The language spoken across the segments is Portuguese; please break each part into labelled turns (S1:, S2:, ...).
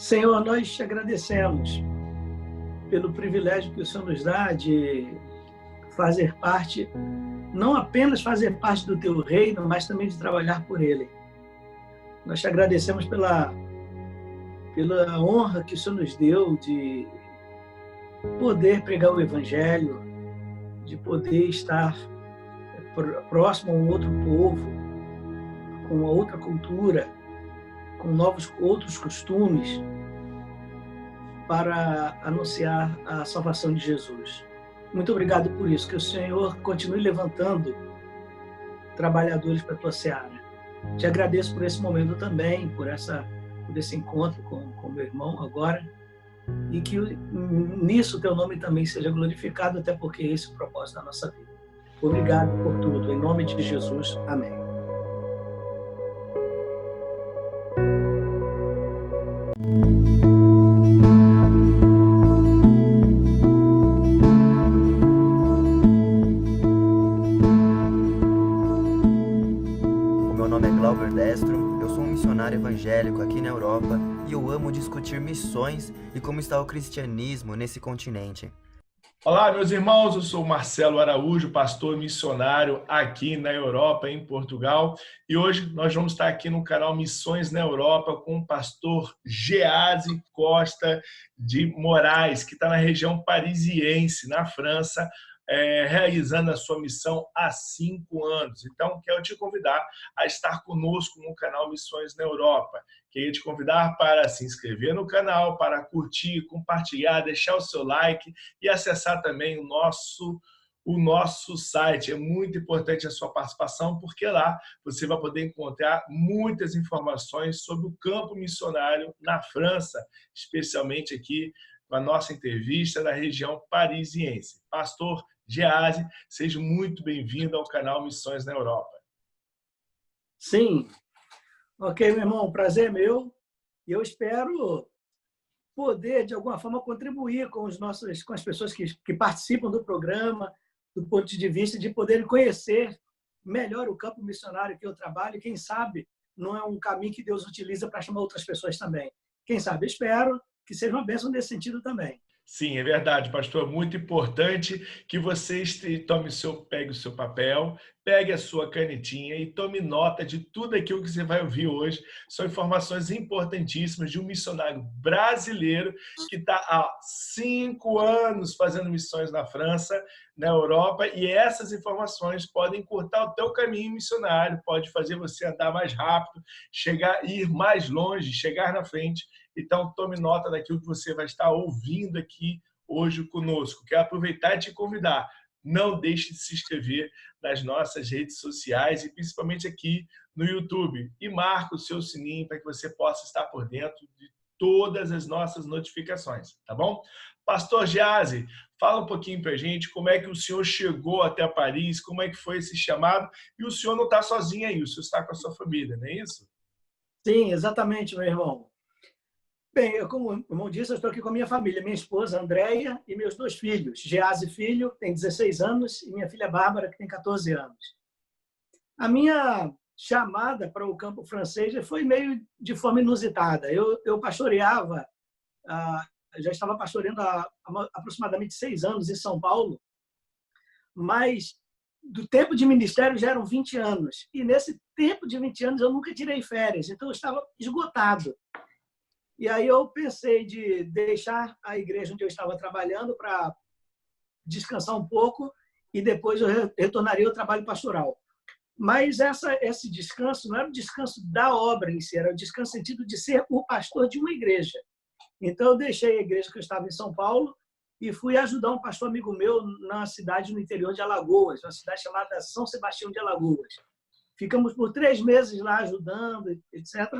S1: Senhor, nós te agradecemos pelo privilégio que o Senhor nos dá de fazer parte, não apenas fazer parte do teu reino, mas também de trabalhar por ele. Nós te agradecemos pela honra que o Senhor nos deu de poder pregar o Evangelho, de poder estar próximo a um outro povo, com uma outra cultura, com outros costumes, para anunciar a salvação de Jesus. Muito obrigado por isso, que o Senhor continue levantando trabalhadores para a tua seara. Te agradeço por esse momento também, por esse encontro com meu irmão agora, e que nisso o teu nome também seja glorificado, até porque esse é o propósito da nossa vida. Obrigado por tudo, em nome de Jesus, amém.
S2: Eu sou um missionário evangélico aqui na Europa e eu amo discutir missões e como está o cristianismo nesse continente.
S3: Olá, meus irmãos, eu sou Marcelo Araújo, pastor missionário aqui na Europa, em Portugal, e hoje nós vamos estar aqui no canal Missões na Europa com o pastor Gease Costa de Moraes, que está na região parisiense, na França, realizando a sua missão há 5 anos. Então, quero te convidar a estar conosco no canal Missões na Europa. Queria te convidar para se inscrever no canal, para curtir, compartilhar, deixar o seu like e acessar também o nosso site. É muito importante a sua participação, porque lá você vai poder encontrar muitas informações sobre o campo missionário na França, especialmente aqui com a nossa entrevista na região parisiense. Pastor Gease, seja muito bem-vindo ao canal Missões na Europa.
S1: Sim. Ok, meu irmão, o prazer é meu. E eu espero poder, de alguma forma, contribuir com as pessoas que participam do programa, do ponto de vista de poderem conhecer melhor o campo missionário que eu trabalho. E quem sabe não é um caminho que Deus utiliza para chamar outras pessoas também. Quem sabe, espero que seja uma bênção nesse sentido também.
S3: Sim, é verdade, pastor. É muito importante que você pegue o seu papel, pegue a sua canetinha e tome nota de tudo aquilo que você vai ouvir hoje. São informações importantíssimas de um missionário brasileiro que está há 5 anos fazendo missões na França, na Europa, e essas informações podem encurtar o teu caminho missionário, pode fazer você andar mais rápido, ir mais longe, chegar na frente. Então, tome nota daquilo que você vai estar ouvindo aqui hoje conosco. Quero aproveitar e te convidar. Não deixe de se inscrever nas nossas redes sociais e principalmente aqui no YouTube. E marque o seu sininho para que você possa estar por dentro de todas as nossas notificações, tá bom? Pastor Gease, fala um pouquinho para a gente como é que o senhor chegou até Paris, como é que foi esse chamado. E o senhor não está sozinho aí, o senhor está com a sua família, não é isso?
S1: Sim, exatamente, meu irmão. Bem, como o irmão disse, eu estou aqui com a minha família, minha esposa, Andréia, e meus 2 filhos. Gease, filho, tem 16 anos, e minha filha Bárbara, que tem 14 anos. A minha chamada para o campo francês foi meio de forma inusitada. Eu pastoreava, já estava pastoreando há aproximadamente 6 anos em São Paulo, mas do tempo de ministério já eram 20 anos. E nesse tempo de 20 anos eu nunca tirei férias, então eu estava esgotado. E aí eu pensei de deixar a igreja onde eu estava trabalhando para descansar um pouco e depois eu retornaria ao trabalho pastoral. Mas esse descanso não era o descanso da obra em si, era o descanso no sentido de ser o pastor de uma igreja. Então eu deixei a igreja que eu estava em São Paulo e fui ajudar um pastor amigo meu na cidade no interior de Alagoas, uma cidade chamada São Sebastião de Alagoas. Ficamos por 3 meses lá ajudando, etc.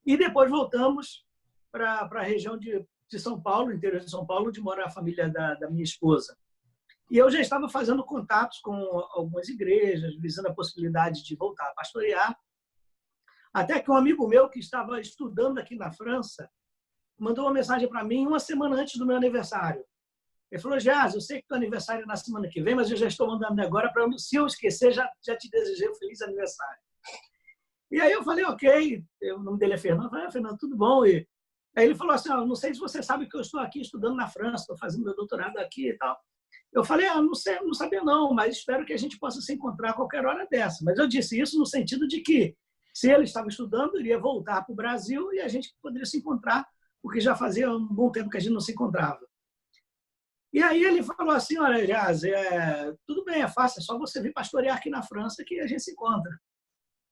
S1: E depois voltamos para a região de São Paulo, interior de São Paulo, onde mora a família da minha esposa. E eu já estava fazendo contatos com algumas igrejas, visando a possibilidade de voltar a pastorear, até que um amigo meu que estava estudando aqui na França mandou uma mensagem para mim 1 semana antes do meu aniversário. Ele falou: Gease, eu sei que teu aniversário é na semana que vem, mas eu já estou mandando agora para, se eu esquecer, já te desejei um feliz aniversário. E aí eu falei: ok, o nome dele é Fernando. Eu falei: Fernando, tudo bom? E Aí ele falou assim, não sei se você sabe que eu estou aqui estudando na França, estou fazendo meu doutorado aqui e tal. Eu falei, não sei, não sabia não, mas espero que a gente possa se encontrar a qualquer hora dessa. Mas eu disse isso no sentido de que, se ele estava estudando, iria voltar para o Brasil e a gente poderia se encontrar, porque já fazia um bom tempo que a gente não se encontrava. E aí ele falou assim, olha, Jaz, tudo bem, é fácil, é só você vir pastorear aqui na França que a gente se encontra.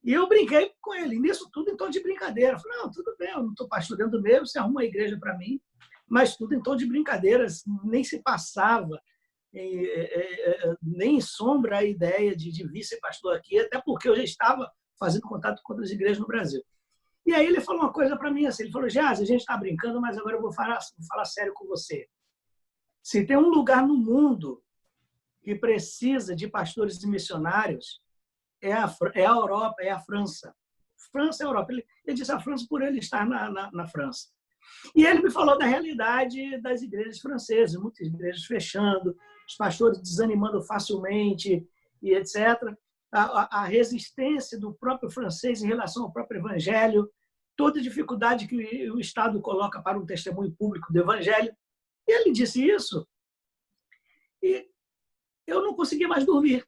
S1: E eu brinquei com ele, nisso tudo em tom de brincadeira. Eu falei, não, tudo bem, eu não estou pastoreando mesmo, você arruma uma igreja para mim, mas tudo em tom de brincadeira, nem se passava, nem sombra a ideia de vir ser pastor aqui, até porque eu já estava fazendo contato com outras igrejas no Brasil. E aí ele falou uma coisa para mim assim, ele falou, Jaz, a gente está brincando, mas agora eu vou falar sério com você. Se tem um lugar no mundo que precisa de pastores e missionários, é a Europa, é a França. França é a Europa. Ele disse a França por ele estar na França. E ele me falou da realidade das igrejas francesas, muitas igrejas fechando, os pastores desanimando facilmente, e etc. A resistência do próprio francês em relação ao próprio evangelho, toda a dificuldade que o Estado coloca para um testemunho público do evangelho. E ele disse isso, e eu não conseguia mais dormir.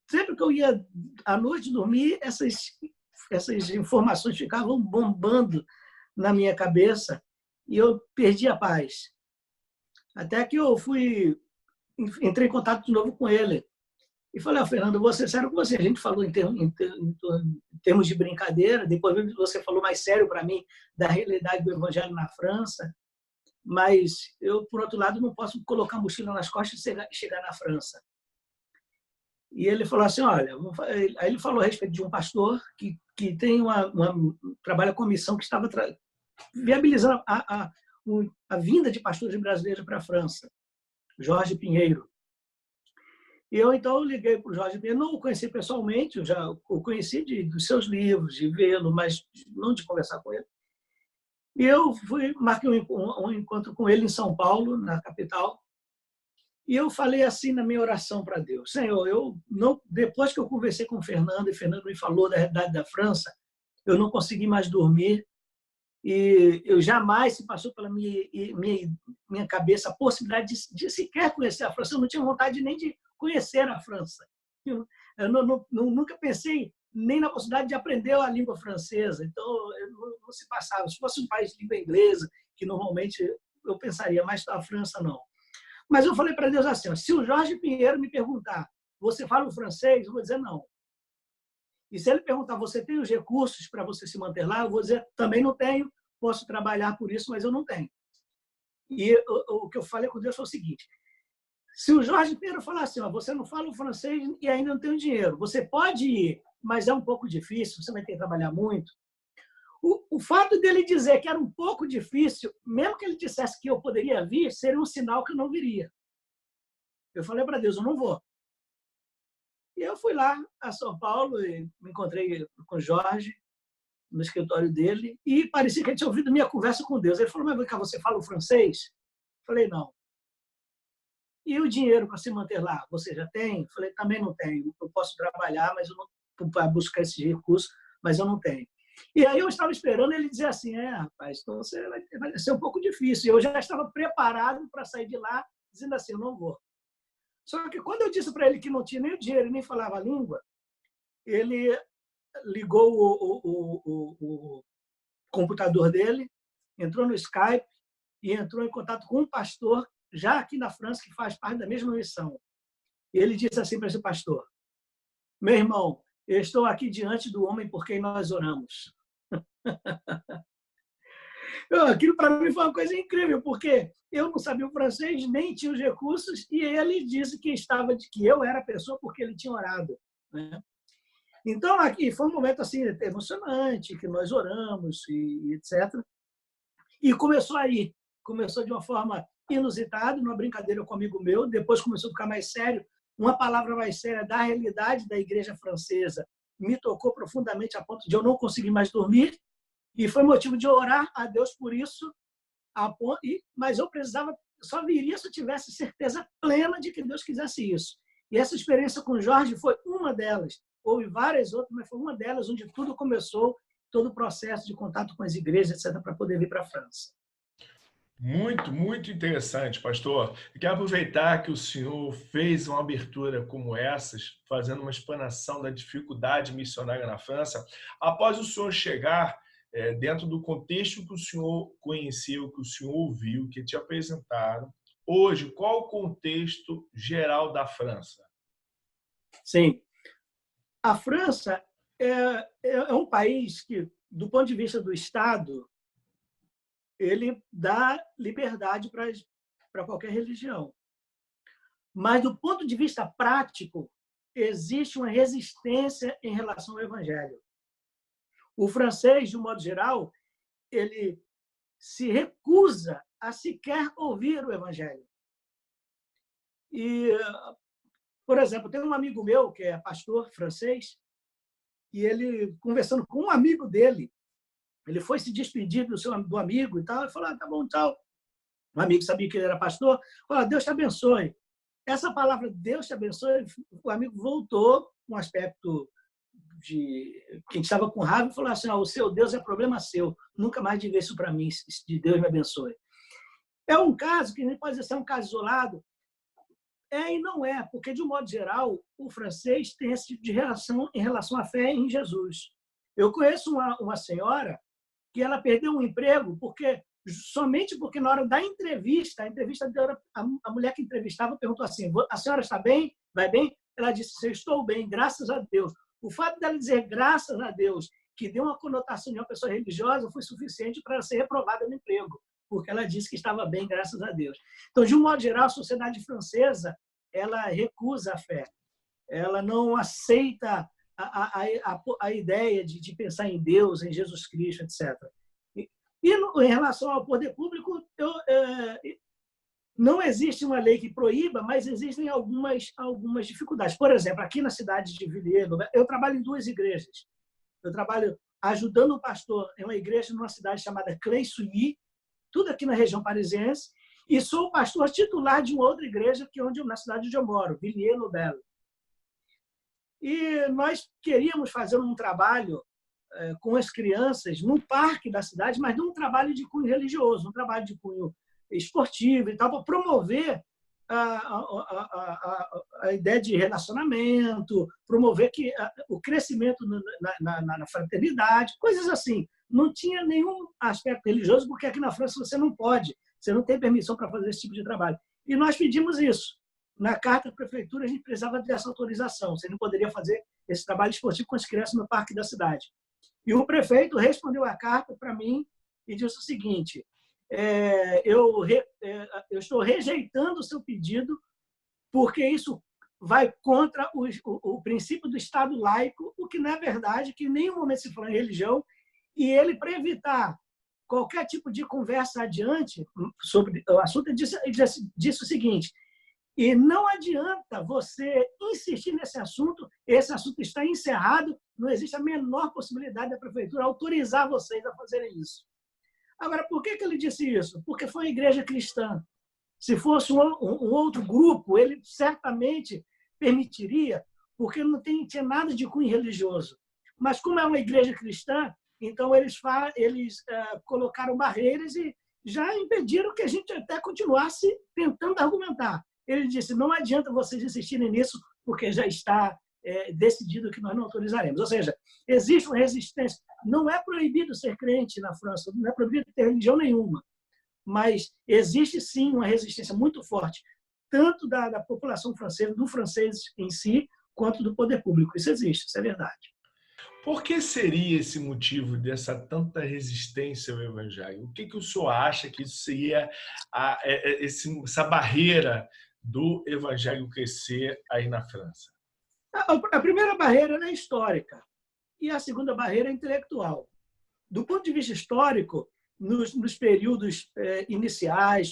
S1: Sempre que eu ia à noite dormir, essas informações ficavam bombando na minha cabeça e eu perdi a paz. Até que eu entrei em contato de novo com ele e falei, Fernando, eu vou ser sério com você. A gente falou em termos de brincadeira, depois você falou mais sério para mim da realidade do evangelho na França, mas eu, por outro lado, não posso colocar a mochila nas costas e chegar na França. E ele falou assim, olha, aí ele falou a respeito de um pastor que tem trabalha com a missão que estava viabilizando a vinda de pastores brasileiros para a França, Jorge Pinheiro. E eu, então, liguei para o Jorge Pinheiro, não o conheci pessoalmente, eu já o conheci dos seus livros, de vê-lo, mas não de conversar com ele. E eu marquei um encontro com ele em São Paulo, na capital, e eu falei assim na minha oração para Deus, Senhor, depois que eu conversei com o Fernando, e o Fernando me falou da realidade da França, eu não consegui mais dormir, e eu jamais se passou pela minha cabeça a possibilidade de sequer conhecer a França, eu não tinha vontade nem de conhecer a França. Eu nunca pensei nem na possibilidade de aprender a língua francesa, então não se passava. Se fosse um país de língua inglesa, que normalmente eu pensaria, mas a França não. Mas eu falei para Deus assim, se o Jorge Pinheiro me perguntar, você fala o francês? Eu vou dizer não. E se ele perguntar, você tem os recursos para você se manter lá? Eu vou dizer, também não tenho, posso trabalhar por isso, mas eu não tenho. E o que eu falei com Deus foi o seguinte, se o Jorge Pinheiro falar assim, você não fala o francês e ainda não tem o dinheiro, você pode ir, mas é um pouco difícil, você vai ter que trabalhar muito. O fato dele dizer que era um pouco difícil, mesmo que ele dissesse que eu poderia vir, seria um sinal que eu não viria. Eu falei para Deus, eu não vou. E eu fui lá a São Paulo e me encontrei com o Jorge no escritório dele e parecia que ele tinha ouvido minha conversa com Deus. Ele falou, mas vem cá, você fala o francês? Eu falei, não. E o dinheiro para se manter lá, você já tem? Eu falei, também não tenho. Eu posso trabalhar, mas eu não para buscar esses recursos, mas eu não tenho. E aí eu estava esperando ele dizer assim, rapaz, então vai ser um pouco difícil. Eu já estava preparado para sair de lá, dizendo assim, eu não vou. Só que quando eu disse para ele que não tinha nem o dinheiro, nem falava a língua, ele ligou o computador dele, entrou no Skype e entrou em contato com um pastor, já aqui na França, que faz parte da mesma missão. E ele disse assim para esse pastor, meu irmão, eu estou aqui diante do homem por quem nós oramos. Aquilo para mim foi uma coisa incrível, porque eu não sabia o francês, nem tinha os recursos, e ele disse que eu era a pessoa porque ele tinha orado, né? Então, aqui foi um momento assim, emocionante, que nós oramos, e etc. E começou de uma forma inusitada, numa brincadeira com um amigo meu, depois começou a ficar mais sério, uma palavra mais séria da realidade da igreja francesa me tocou profundamente a ponto de eu não conseguir mais dormir e foi motivo de orar a Deus por isso, mas eu só viria se eu tivesse certeza plena de que Deus quisesse isso. E essa experiência com Jorge foi uma delas. Houve várias outras, mas foi uma delas onde tudo começou todo o processo de contato com as igrejas, etc., para poder vir para a França.
S3: Muito, muito interessante, pastor. Eu quero aproveitar que o senhor fez uma abertura como essas, fazendo uma explanação da dificuldade missionária na França. Após o senhor chegar dentro do contexto que o senhor conheceu, que o senhor ouviu, que te apresentaram, hoje, qual o contexto geral da França?
S1: Sim. A França é um país que, do ponto de vista do Estado, ele dá liberdade para qualquer religião. Mas, do ponto de vista prático, existe uma resistência em relação ao evangelho. O francês, de um modo geral, ele se recusa a sequer ouvir o evangelho. E, por exemplo, tem um amigo meu que é pastor francês, e ele, conversando com um amigo dele, ele foi se despedir do amigo e tal, e falou, tá bom, tal. O amigo sabia que ele era pastor, falou, Deus te abençoe. Essa palavra, Deus te abençoe, o amigo voltou com um aspecto de quem estava com raiva e falou assim, o seu Deus é problema seu, nunca mais diga isso para mim, de Deus me abençoe. É um caso que nem pode ser um caso isolado, e não é, porque, de um modo geral, o francês tem esse tipo de relação em relação à fé em Jesus. Eu conheço uma senhora que ela perdeu um emprego somente porque na hora da entrevista, a mulher que entrevistava perguntou assim, a senhora está bem? Vai bem? Ela disse, eu estou bem, graças a Deus. O fato dela dizer graças a Deus, que deu uma conotação de uma pessoa religiosa, foi suficiente para ela ser reprovada no emprego, porque ela disse que estava bem, graças a Deus. Então, de um modo geral, a sociedade francesa ela recusa a fé. Ela não aceita a ideia de pensar em Deus, em Jesus Cristo, etc. Em relação ao poder público, não existe uma lei que proíba, mas existem algumas dificuldades. Por exemplo, aqui na cidade de Villiers, eu trabalho em 2 igrejas. Eu trabalho ajudando um pastor em uma igreja numa cidade chamada Claye-Souilly, tudo aqui na região parisiense, e sou o pastor titular de uma outra igreja que na cidade onde eu moro, Villiers-le-Bel. E nós queríamos fazer um trabalho com as crianças no parque da cidade, mas não um trabalho de cunho religioso, um trabalho de cunho esportivo e tal, para promover a ideia de relacionamento, promover o crescimento na fraternidade, coisas assim. Não tinha nenhum aspecto religioso, porque aqui na França você não pode, você não tem permissão para fazer esse tipo de trabalho. E nós pedimos isso. Na carta da prefeitura, a gente precisava dessa autorização. Você não poderia fazer esse trabalho esportivo com as crianças no parque da cidade. E o prefeito respondeu a carta para mim e disse o seguinte, eu estou rejeitando o seu pedido porque isso vai contra o princípio do Estado laico, o que não é verdade, que em nenhum momento se fala em religião, e ele, para evitar qualquer tipo de conversa adiante sobre o assunto, ele disse o seguinte, e não adianta você insistir nesse assunto, esse assunto está encerrado, não existe a menor possibilidade da prefeitura autorizar vocês a fazerem isso. Agora, por que ele disse isso? Porque foi uma igreja cristã. Se fosse um outro grupo, ele certamente permitiria, porque não tinha nada de cunho religioso. Mas como é uma igreja cristã, então eles colocaram barreiras e já impediram que a gente até continuasse tentando argumentar. Ele disse, não adianta vocês insistirem nisso, porque já está decidido que nós não autorizaremos. Ou seja, existe uma resistência. Não é proibido ser crente na França, não é proibido ter religião nenhuma, mas existe sim uma resistência muito forte, tanto da população francesa, do francês em si, quanto do poder público. Isso existe, isso é verdade.
S3: Por que seria esse motivo dessa tanta resistência ao evangelho? O que o senhor acha que isso seria essa barreira do evangelho crescer aí na França?
S1: A primeira barreira é histórica e a segunda barreira é intelectual. Do ponto de vista histórico, nos períodos iniciais,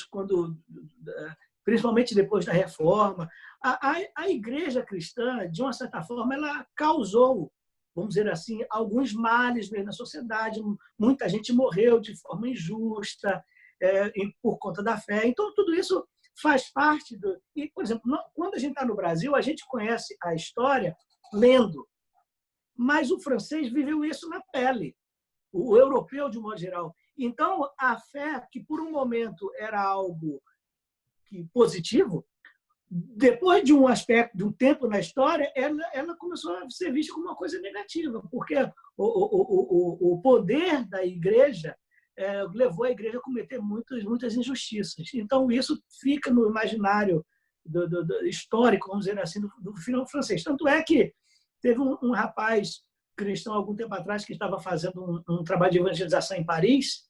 S1: principalmente depois da Reforma, a igreja cristã, de uma certa forma, ela causou, vamos dizer assim, alguns males na sociedade. Muita gente morreu de forma injusta por conta da fé. Então, tudo isso faz parte do... E, por exemplo, quando a gente está no Brasil, a gente conhece a história lendo, mas o francês viveu isso na pele. o europeu de um modo geral. Então, a fé, que por um momento era algo positivo, depois de um aspecto, de um tempo na história, ela começou a ser vista como uma coisa negativa, porque o poder da igreja levou a igreja a cometer muitas injustiças. Então, isso fica no imaginário do histórico, vamos dizer assim, do final francês. Tanto é que teve um rapaz cristão, algum tempo atrás, que estava fazendo um trabalho de evangelização em Paris,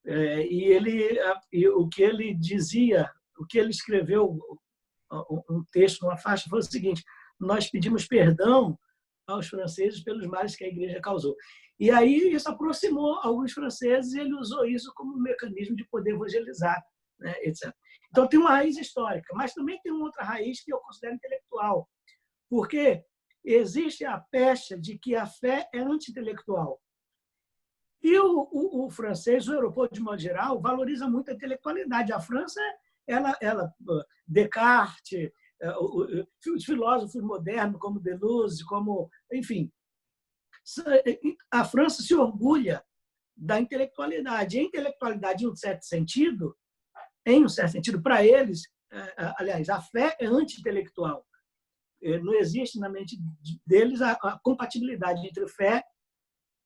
S1: e o que ele dizia, o que ele escreveu, um texto, uma faixa, foi o seguinte: nós pedimos perdão aos franceses pelos males que a igreja causou. E aí isso aproximou alguns franceses e ele usou isso como um mecanismo de poder evangelizar, né, etc. Então tem uma raiz histórica, mas também tem uma outra raiz que eu considero intelectual, porque existe a pecha de que a fé é anti-intelectual. E o francês, o europeu de modo geral, valoriza muito a intelectualidade. A França, Descartes, os filósofos modernos como Deleuze, enfim, a França se orgulha da intelectualidade. E a intelectualidade, em um certo sentido, para eles, aliás, a fé é anti-intelectual. Não existe na mente deles a compatibilidade entre fé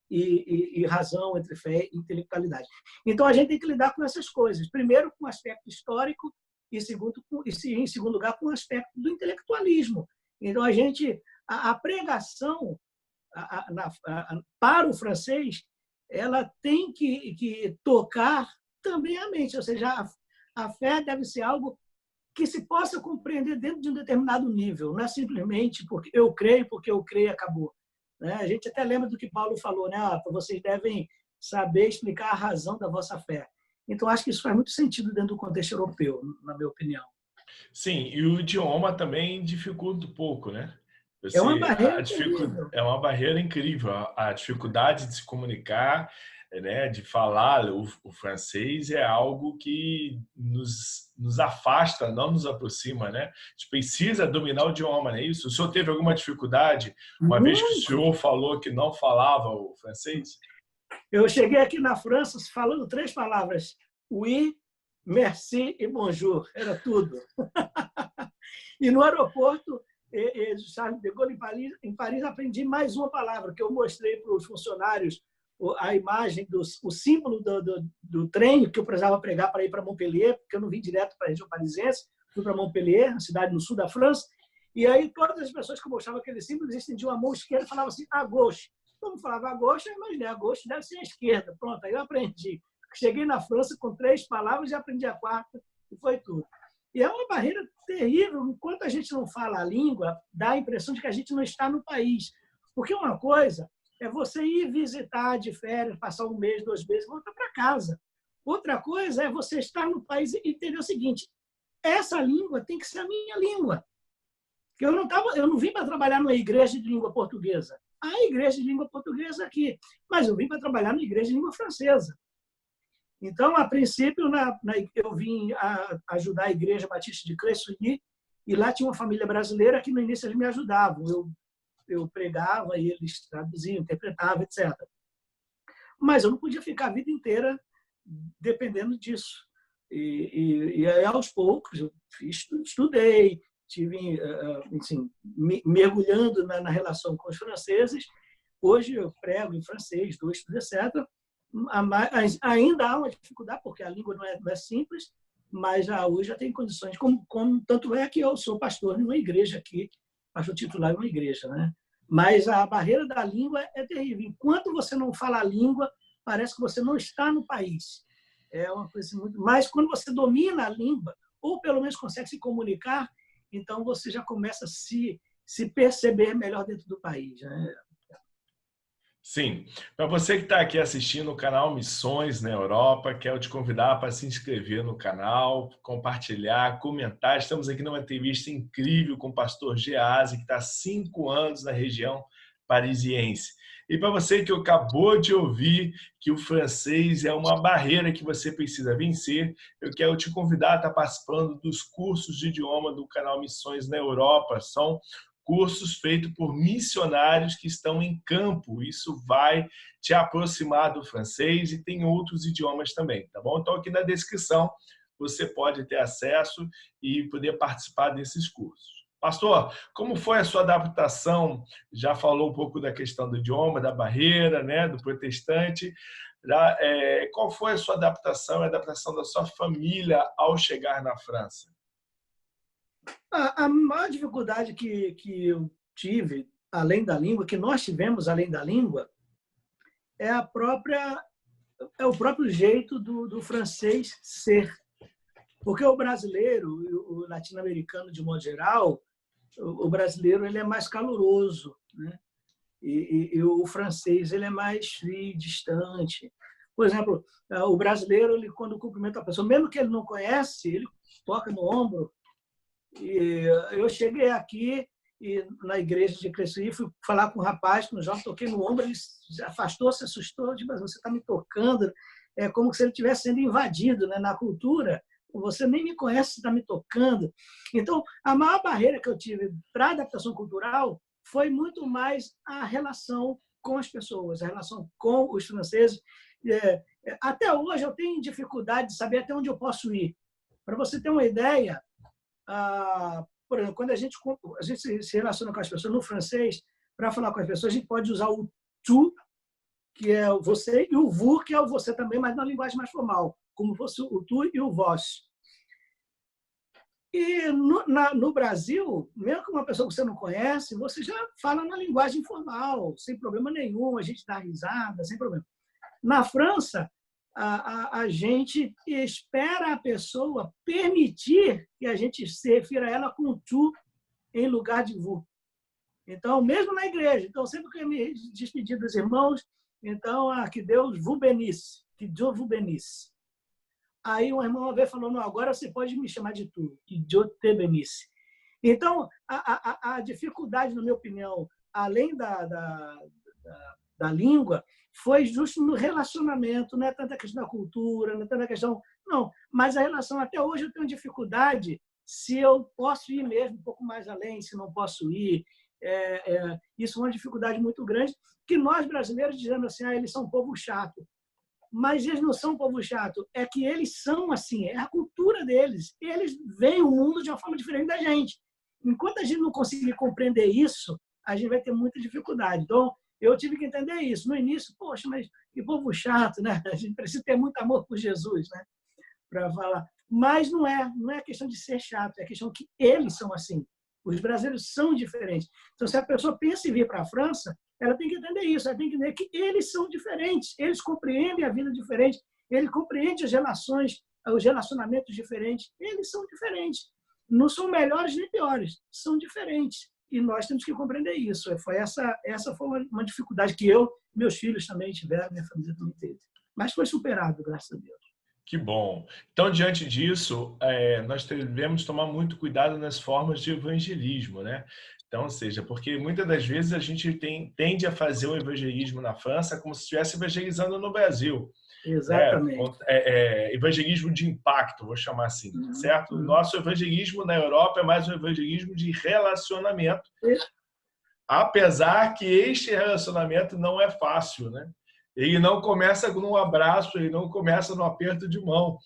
S1: e razão, entre fé e intelectualidade. Então, a gente tem que lidar com essas coisas. Primeiro, com o aspecto histórico e, em segundo lugar, com o aspecto do intelectualismo. Então, a pregação para o francês, ela tem que tocar também a mente. Ou seja, a fé deve ser algo que se possa compreender dentro de um determinado nível. Não é simplesmente porque eu creio e acabou. A gente até lembra do que Paulo falou, né? Vocês devem saber explicar a razão da vossa fé. Então, acho que isso faz muito sentido dentro do contexto europeu, na minha opinião.
S3: Sim, e o idioma também dificulta um pouco, né?
S1: É uma barreira incrível.
S3: É uma barreira incrível. A dificuldade de se comunicar, né, de falar o francês é algo que nos afasta, não nos aproxima, né? A gente precisa dominar o idioma, não é isso? O senhor teve alguma dificuldade uma vez que o senhor falou que não falava o francês?
S1: Eu cheguei aqui na França falando 3 palavras: oui, merci e bonjour. Era tudo. E no aeroporto, Charles de Gaulle, em Paris, aprendi mais uma palavra que eu mostrei para os funcionários, a imagem, o símbolo do trem que eu precisava pregar para ir para Montpellier, porque eu não vim direto para a região parisiense, fui para Montpellier, uma cidade no sul da França, e aí todas as pessoas que eu mostrava aquele símbolo, eles estendiam a mão esquerda e falavam assim, à gauche. Como falava à gauche, eu imaginei, à gauche deve ser a esquerda. Pronto, aí eu aprendi. Cheguei na França com 3 palavras e aprendi a 4ª, e foi tudo. E é uma barreira terrível. Enquanto a gente não fala a língua, dá a impressão de que a gente não está no país. Porque uma coisa é você ir visitar de férias, passar 1 mês, 2 meses, voltar para casa. Outra coisa é você estar no país e entender o seguinte: essa língua tem que ser a minha língua. Eu não vim para trabalhar numa igreja de língua portuguesa. Há igreja de língua portuguesa aqui, mas eu vim para trabalhar numa igreja de língua francesa. Então, a princípio, eu vim ajudar a Igreja Batista de Cressouilly, e lá tinha uma família brasileira que no início eles me ajudavam. Eu pregava e eles traduziam, interpretavam, etc. Mas eu não podia ficar a vida inteira dependendo disso. E aí, aos poucos, eu estudei, estive assim, mergulhando na relação com os franceses. Hoje eu prego em francês, dou estudo, etc. Ainda há uma dificuldade, porque a língua não é simples, mas hoje já tem condições. Tanto é que eu sou pastor em uma igreja aqui, pastor titular em uma igreja, né? Mas a barreira da língua é terrível. Enquanto você não fala a língua, parece que você não está no país. É uma coisa muito. Mas quando você domina a língua, ou pelo menos consegue se comunicar, então você já começa a se perceber melhor dentro do país, né?
S3: Sim. Para você que está aqui assistindo o canal Missões na Europa, quero te convidar para se inscrever no canal, compartilhar, comentar. Estamos aqui numa entrevista incrível com o pastor Geazi, que está há 5 anos na região parisiense. E para você que acabou de ouvir que o francês é uma barreira que você precisa vencer, eu quero te convidar a estar participando dos cursos de idioma do canal Missões na Europa. São cursos feitos por missionários que estão em campo. Isso vai te aproximar do francês e tem outros idiomas também, tá bom? Então, aqui na descrição você pode ter acesso e poder participar desses cursos. Pastor, como foi a sua adaptação? Já falou um pouco da questão do idioma, da barreira, né, do protestante. Qual foi a sua adaptação, a adaptação da sua família ao chegar na França?
S1: A maior dificuldade que eu tive, além da língua, que nós tivemos além da língua, é o próprio jeito do francês ser. Porque o brasileiro, o latino-americano de modo geral, o brasileiro ele é mais caloroso, né? E o francês ele é mais frio, distante. Por exemplo, o brasileiro, ele, quando cumprimenta a pessoa, mesmo que ele não conhece, ele toca no ombro. E eu cheguei aqui e na igreja de Cresci, fui falar com o rapaz, com o jovem, toquei no ombro, ele se afastou, se assustou, tipo, você está me tocando, é como se ele estivesse sendo invadido, né? Na cultura, você nem me conhece, está me tocando. Então, a maior barreira que eu tive para a adaptação cultural foi muito mais a relação com as pessoas, a relação com os franceses. Até hoje eu tenho dificuldade de saber até onde eu posso ir. Para você ter uma ideia, por exemplo, quando a gente se relaciona com as pessoas no francês, para falar com as pessoas, a gente pode usar o tu, que é o você, e o vous, que é o você também, mas na linguagem mais formal, como fosse o tu e o vós. E no Brasil, mesmo que uma pessoa que você não conhece, você já fala na linguagem informal, sem problema nenhum, a gente dá risada, sem problema. Na França, a gente espera a pessoa permitir que a gente se refira a ela com tu em lugar de vous. Então, mesmo na igreja, então sempre que eu me despedir dos irmãos, então, que Deus vous bénisse, que Dieu vous bénisse. Aí um irmão uma vez falou, não, agora você pode me chamar de tu, que Dieu te bénisse. Então, a dificuldade, na minha opinião, além da língua, foi justo no relacionamento, não é tanta questão da cultura, não é tanta questão... Não, mas a relação, até hoje eu tenho dificuldade se eu posso ir mesmo um pouco mais além, se não posso ir. Isso é uma dificuldade muito grande, que nós brasileiros dizemos assim, eles são um povo chato. Mas eles não são um povo chato, é que eles são assim, é a cultura deles. Eles veem o mundo de uma forma diferente da gente. Enquanto a gente não conseguir compreender isso, a gente vai ter muita dificuldade. Então, eu tive que entender isso. No início, poxa, mas que povo chato, né? A gente precisa ter muito amor por Jesus, né? Para falar. Mas não é questão de ser chato, é questão que eles são assim. Os brasileiros são diferentes. Então, se a pessoa pensa em vir para a França, ela tem que entender isso, ela tem que entender que eles são diferentes, eles compreendem a vida diferente, eles compreendem as relações, os relacionamentos diferentes, eles são diferentes. Não são melhores nem piores, são diferentes. E nós temos que compreender isso. Essa foi uma dificuldade que meus filhos também tiveram, minha família também teve. Mas foi superado, graças a Deus.
S3: Que bom. Então, diante disso, nós devemos tomar muito cuidado nas formas de evangelismo, né? Então, ou seja, porque muitas das vezes a gente tende a fazer o evangelismo na França como se estivesse evangelizando no Brasil.
S1: Exatamente.
S3: Evangelismo de impacto, vou chamar assim, certo? O nosso evangelismo na Europa é mais um evangelismo de relacionamento, apesar que este relacionamento não é fácil, né? Ele não começa num abraço, ele não começa no aperto de mão,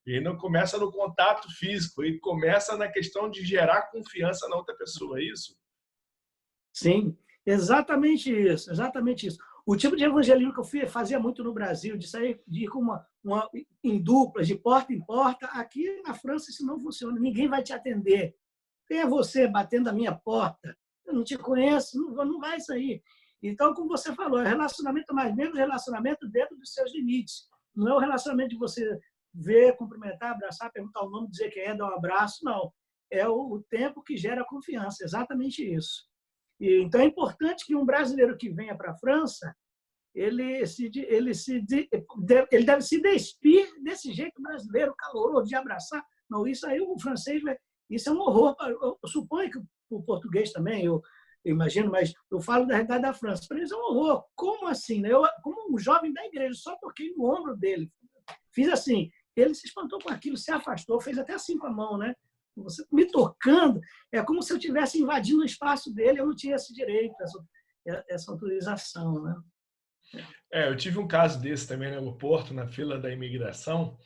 S3: ele não começa no contato físico, ele começa na questão de gerar confiança na outra pessoa, é isso?
S1: Sim, exatamente isso, exatamente isso. O tipo de evangelismo que eu fazia muito no Brasil, de sair de ir com em duplas, de porta em porta, aqui na França isso não funciona, ninguém vai te atender. Quem é você batendo a minha porta? Eu não te conheço, não vai sair. Então, como você falou, é relacionamento, mais menos relacionamento dentro dos seus limites. Não é o relacionamento de você ver, cumprimentar, abraçar, perguntar o nome, dizer quem é, dar um abraço, não. É o tempo que gera confiança, exatamente isso. Então, é importante que um brasileiro que venha para a França, ele deve se despir desse jeito brasileiro, caloroso, de abraçar. Não, isso aí o francês, isso é um horror. Eu suponho que o português também, eu imagino, mas eu falo da realidade da França. Para eles é um horror. Como assim? Né? Eu, como um jovem da igreja, só toquei no ombro dele. Fiz assim. Ele se espantou com aquilo, se afastou, fez até assim com a mão, né? Você me tocando, é como se eu estivesse invadindo o espaço dele, eu não tinha esse direito, essa autorização, né?
S3: Eu tive um caso desse também no aeroporto, na fila da imigração.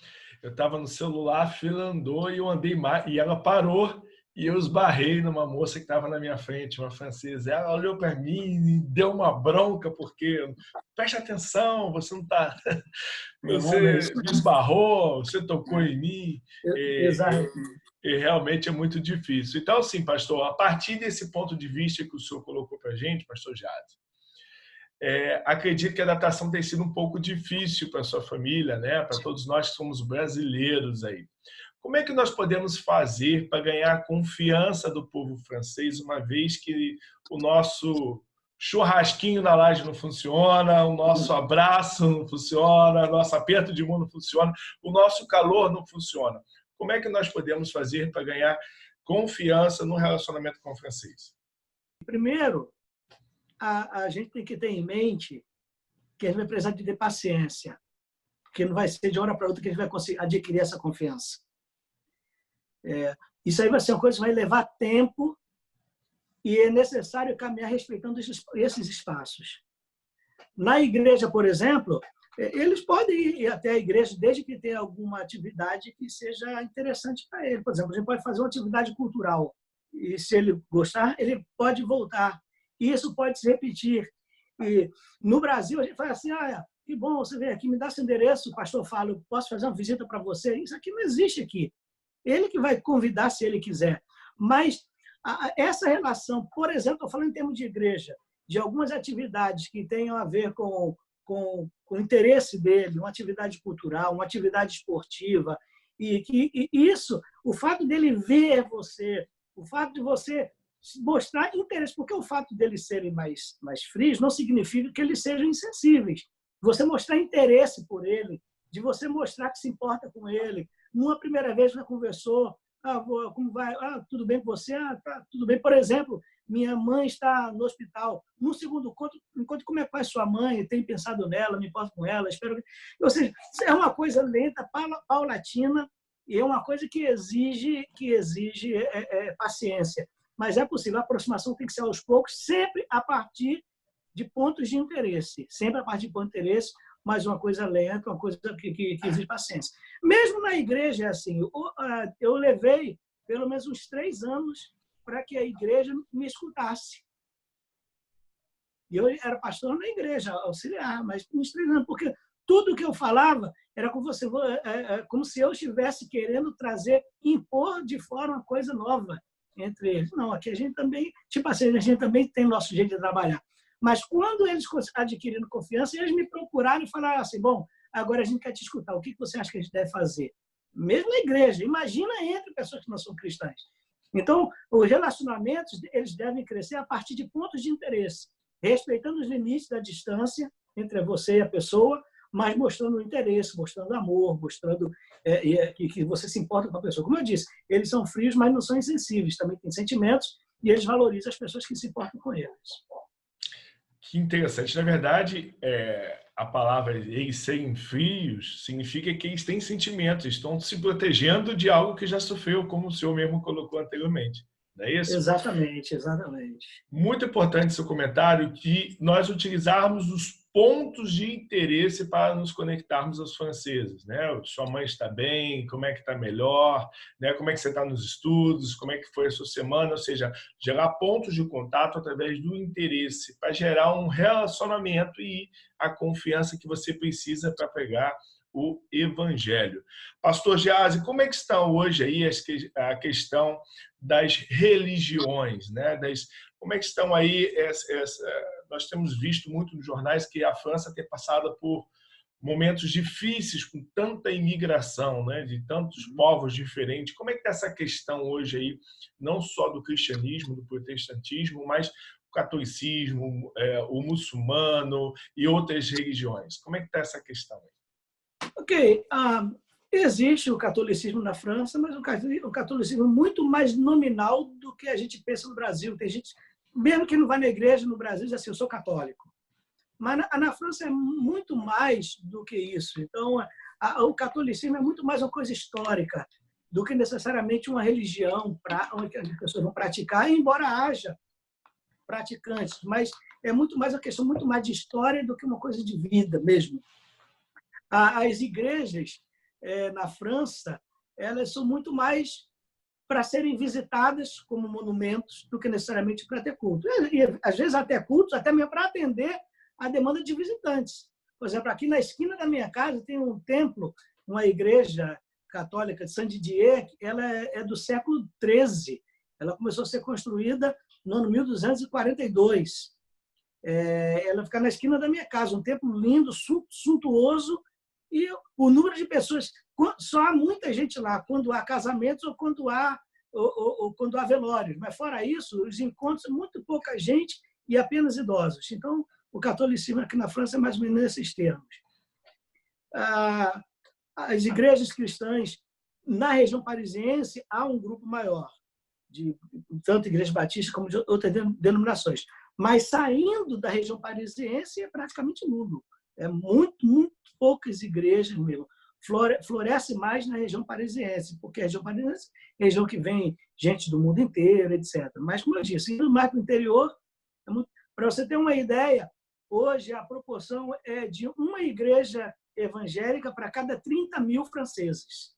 S3: Eu estava no celular, a fila andou e eu andei mais, e ela parou e eu esbarrei numa moça que estava na minha frente, uma francesa. Ela olhou para mim e deu uma bronca, porque preste atenção, você não está. Você me esbarrou, você tocou em mim.
S1: Exato.
S3: E realmente é muito difícil. Então, assim, pastor, a partir desse ponto de vista que o senhor colocou para a gente, pastor Jade, acredito que a adaptação tem sido um pouco difícil para a sua família, né? Para todos nós que somos brasileiros aí. Como é que nós podemos fazer para ganhar a confiança do povo francês, uma vez que o nosso churrasquinho na laje não funciona, o nosso abraço não funciona, o nosso aperto de mão não funciona, o nosso calor não funciona? Como é que nós podemos fazer para ganhar confiança no relacionamento com o francês?
S1: Primeiro, a gente tem que ter em mente que a gente vai precisar de ter paciência, porque não vai ser de uma hora para outra que a gente vai conseguir adquirir essa confiança. Isso aí vai ser uma coisa que vai levar tempo e é necessário caminhar respeitando esses espaços. Na igreja, por exemplo, eles podem ir até a igreja desde que tenha alguma atividade que seja interessante para ele. Por exemplo, a gente pode fazer uma atividade cultural e, se ele gostar, ele pode voltar. E isso pode se repetir. E no Brasil, a gente fala assim, que bom, você vem aqui, me dá seu endereço, o pastor fala, eu posso fazer uma visita para você. Isso aqui não existe aqui. Ele que vai convidar se ele quiser. Mas essa relação, por exemplo, estou falando em termos de igreja, de algumas atividades que tenham a ver com o interesse dele, uma atividade cultural, uma atividade esportiva, e isso, o fato dele ver você, o fato de você mostrar interesse, porque o fato deles serem mais frios não significa que eles sejam insensíveis. Você mostrar interesse por ele, de você mostrar que se importa com ele. Numa primeira vez já conversou, como vai? Tudo bem com você? Tá, tudo bem. Por exemplo, minha mãe está no hospital. No segundo encontro, como é que vai sua mãe? Tenho pensado nela, me importo com ela, espero que... Ou seja, é uma coisa lenta, paulatina, e é uma coisa que exige paciência. Mas é possível, a aproximação tem que ser aos poucos, sempre a partir de pontos de interesse. Sempre a partir de pontos de interesse, mas uma coisa lenta, uma coisa que exige paciência. Mesmo na igreja, assim, eu levei pelo menos uns 3 anos para que a igreja me escutasse. E eu era pastor na igreja, auxiliar, mas uns 3 anos, porque tudo que eu falava era como se eu estivesse querendo impor de fora uma coisa nova entre eles. Não, aqui a gente também, tipo assim, a gente também tem nosso jeito de trabalhar. Mas quando eles adquiriram confiança, eles me procuraram e falaram assim, bom, agora a gente quer te escutar, o que você acha que a gente deve fazer? Mesmo na igreja, imagina entre pessoas que não são cristãs. Então, os relacionamentos, eles devem crescer a partir de pontos de interesse, respeitando os limites da distância entre você e a pessoa, mas mostrando interesse, mostrando amor, mostrando que você se importa com a pessoa. Como eu disse, eles são frios, mas não são insensíveis, também têm sentimentos e eles valorizam as pessoas que se importam com eles.
S3: Que interessante. Na verdade, a palavra eles serem frios significa que eles têm sentimentos, estão se protegendo de algo que já sofreu, como o senhor mesmo colocou anteriormente. Não é isso?
S1: Exatamente, exatamente.
S3: Muito importante seu comentário que nós utilizarmos os pontos de interesse para nos conectarmos aos franceses, né? Sua mãe está bem? Como é que está melhor? Né? Como é que você está nos estudos? Como é que foi a sua semana? Ou seja, gerar pontos de contato através do interesse para gerar um relacionamento e a confiança que você precisa para pegar o evangelho. Pastor Geazi, como é que está hoje aí a questão das religiões, né? Como é que estão aí nós temos visto muito nos jornais que a França tem passado por momentos difíceis com tanta imigração, né, de tantos povos diferentes. Como é que está essa questão hoje aí, não só do cristianismo, do protestantismo, mas o catolicismo, o muçulmano e outras religiões? Como é que está essa questão aí?
S1: Ok, existe o catolicismo na França, mas o catolicismo muito mais nominal do que a gente pensa no Brasil. Tem gente, mesmo que não vai na igreja no Brasil, diz assim, eu sou católico. Mas na França é muito mais do que isso. Então, o catolicismo é muito mais uma coisa histórica. do que necessariamente uma religião onde as pessoas vão praticar, embora haja praticantes, mas é muito mais uma questão muito mais de história do que uma coisa de vida mesmo. As igrejas na França, elas são muito mais para serem visitadas como monumentos do que necessariamente para ter culto. E, às vezes, até cultos, até mesmo para atender a demanda de visitantes. Por exemplo, aqui na esquina da minha casa tem um templo, uma igreja católica de Saint-Didier, ela é do século XIII. Ela começou a ser construída no ano 1242. Ela fica na esquina da minha casa, um templo lindo, suntuoso, e o número de pessoas, só há muita gente lá quando há casamentos ou quando há velórios, mas fora isso, os encontros, muito pouca gente e apenas idosos. Então, o catolicismo aqui na França é mais ou menos nesses termos. As igrejas cristãs na região parisiense há um grupo maior, de tanto igrejas batistas como de outras denominações. Mas saindo da região parisiense é praticamente nulo. É muito poucas igrejas mesmo. Floresce mais na região parisiense, porque a região parisiense é a região que vem gente do mundo inteiro, etc. Mas, como eu disse, indo mais para o interior, para você ter uma ideia, hoje a proporção é de uma igreja evangélica para cada 30 mil franceses.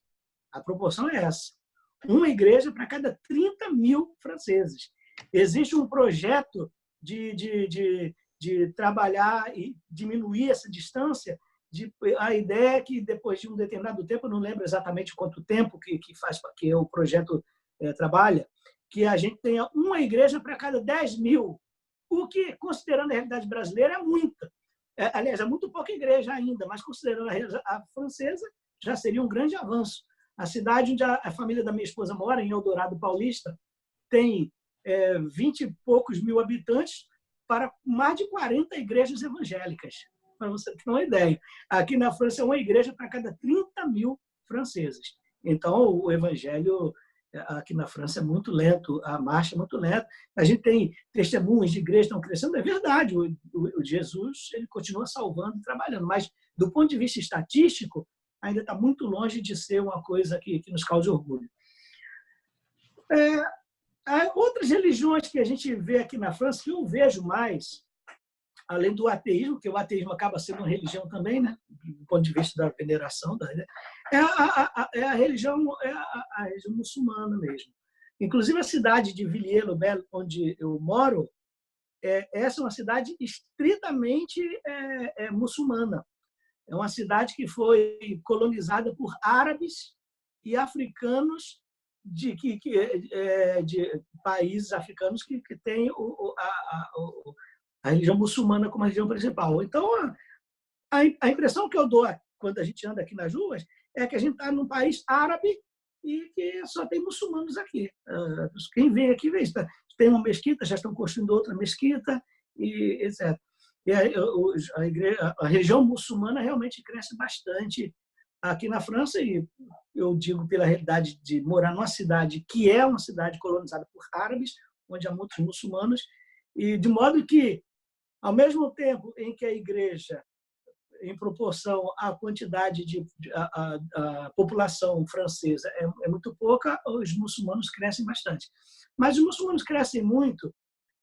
S1: A proporção é essa. Uma igreja para cada 30 mil franceses. Existe um projeto de trabalhar e diminuir essa distância. A ideia é que, depois de um determinado tempo, eu não lembro exatamente quanto tempo que o projeto trabalha, que a gente tenha uma igreja para cada 10 mil, o que, considerando a realidade brasileira, é muita. Aliás, é muito pouca igreja ainda, mas considerando a francesa, já seria um grande avanço. A cidade onde a família da minha esposa mora, em Eldorado Paulista, tem 20 e poucos mil habitantes para mais de 40 igrejas evangélicas, para você ter uma ideia. Aqui na França é uma igreja para cada 30 mil franceses. Então, o evangelho aqui na França é muito lento, a marcha é muito lenta. A gente tem testemunhos de igrejas que estão crescendo, é verdade, o Jesus ele continua salvando e trabalhando, mas do ponto de vista estatístico, ainda está muito longe de ser uma coisa que nos cause orgulho. Há outras religiões que a gente vê aqui na França, que eu vejo mais, além do ateísmo, que o ateísmo acaba sendo uma religião também, né? Do ponto de vista da veneração, a religião muçulmana mesmo. Inclusive, a cidade de Villiers-le-Bel, onde eu moro, essa é uma cidade estritamente muçulmana. É uma cidade que foi colonizada por árabes e africanos de países africanos que têm a religião muçulmana como a religião principal. Então, a impressão que eu dou quando a gente anda aqui nas ruas é que a gente está num país árabe e que só tem muçulmanos aqui. Quem vem aqui vê isso. Tem uma mesquita, já estão construindo outra mesquita, e etc. E a região muçulmana realmente cresce bastante aqui na França, e eu digo pela realidade de morar numa cidade que é uma cidade colonizada por árabes, onde há muitos muçulmanos, e de modo que, ao mesmo tempo em que a igreja, em proporção à quantidade a população francesa é muito pouca, os muçulmanos crescem bastante. Mas os muçulmanos crescem muito,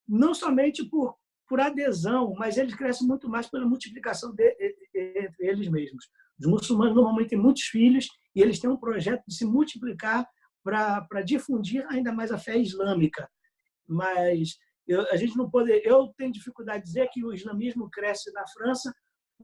S1: não somente por adesão, mas eles crescem muito mais pela multiplicação entre eles mesmos. Os muçulmanos normalmente têm muitos filhos e eles têm um projeto de se multiplicar para difundir ainda mais a fé islâmica. Mas a gente não pode. Eu tenho dificuldade de dizer que o islamismo cresce na França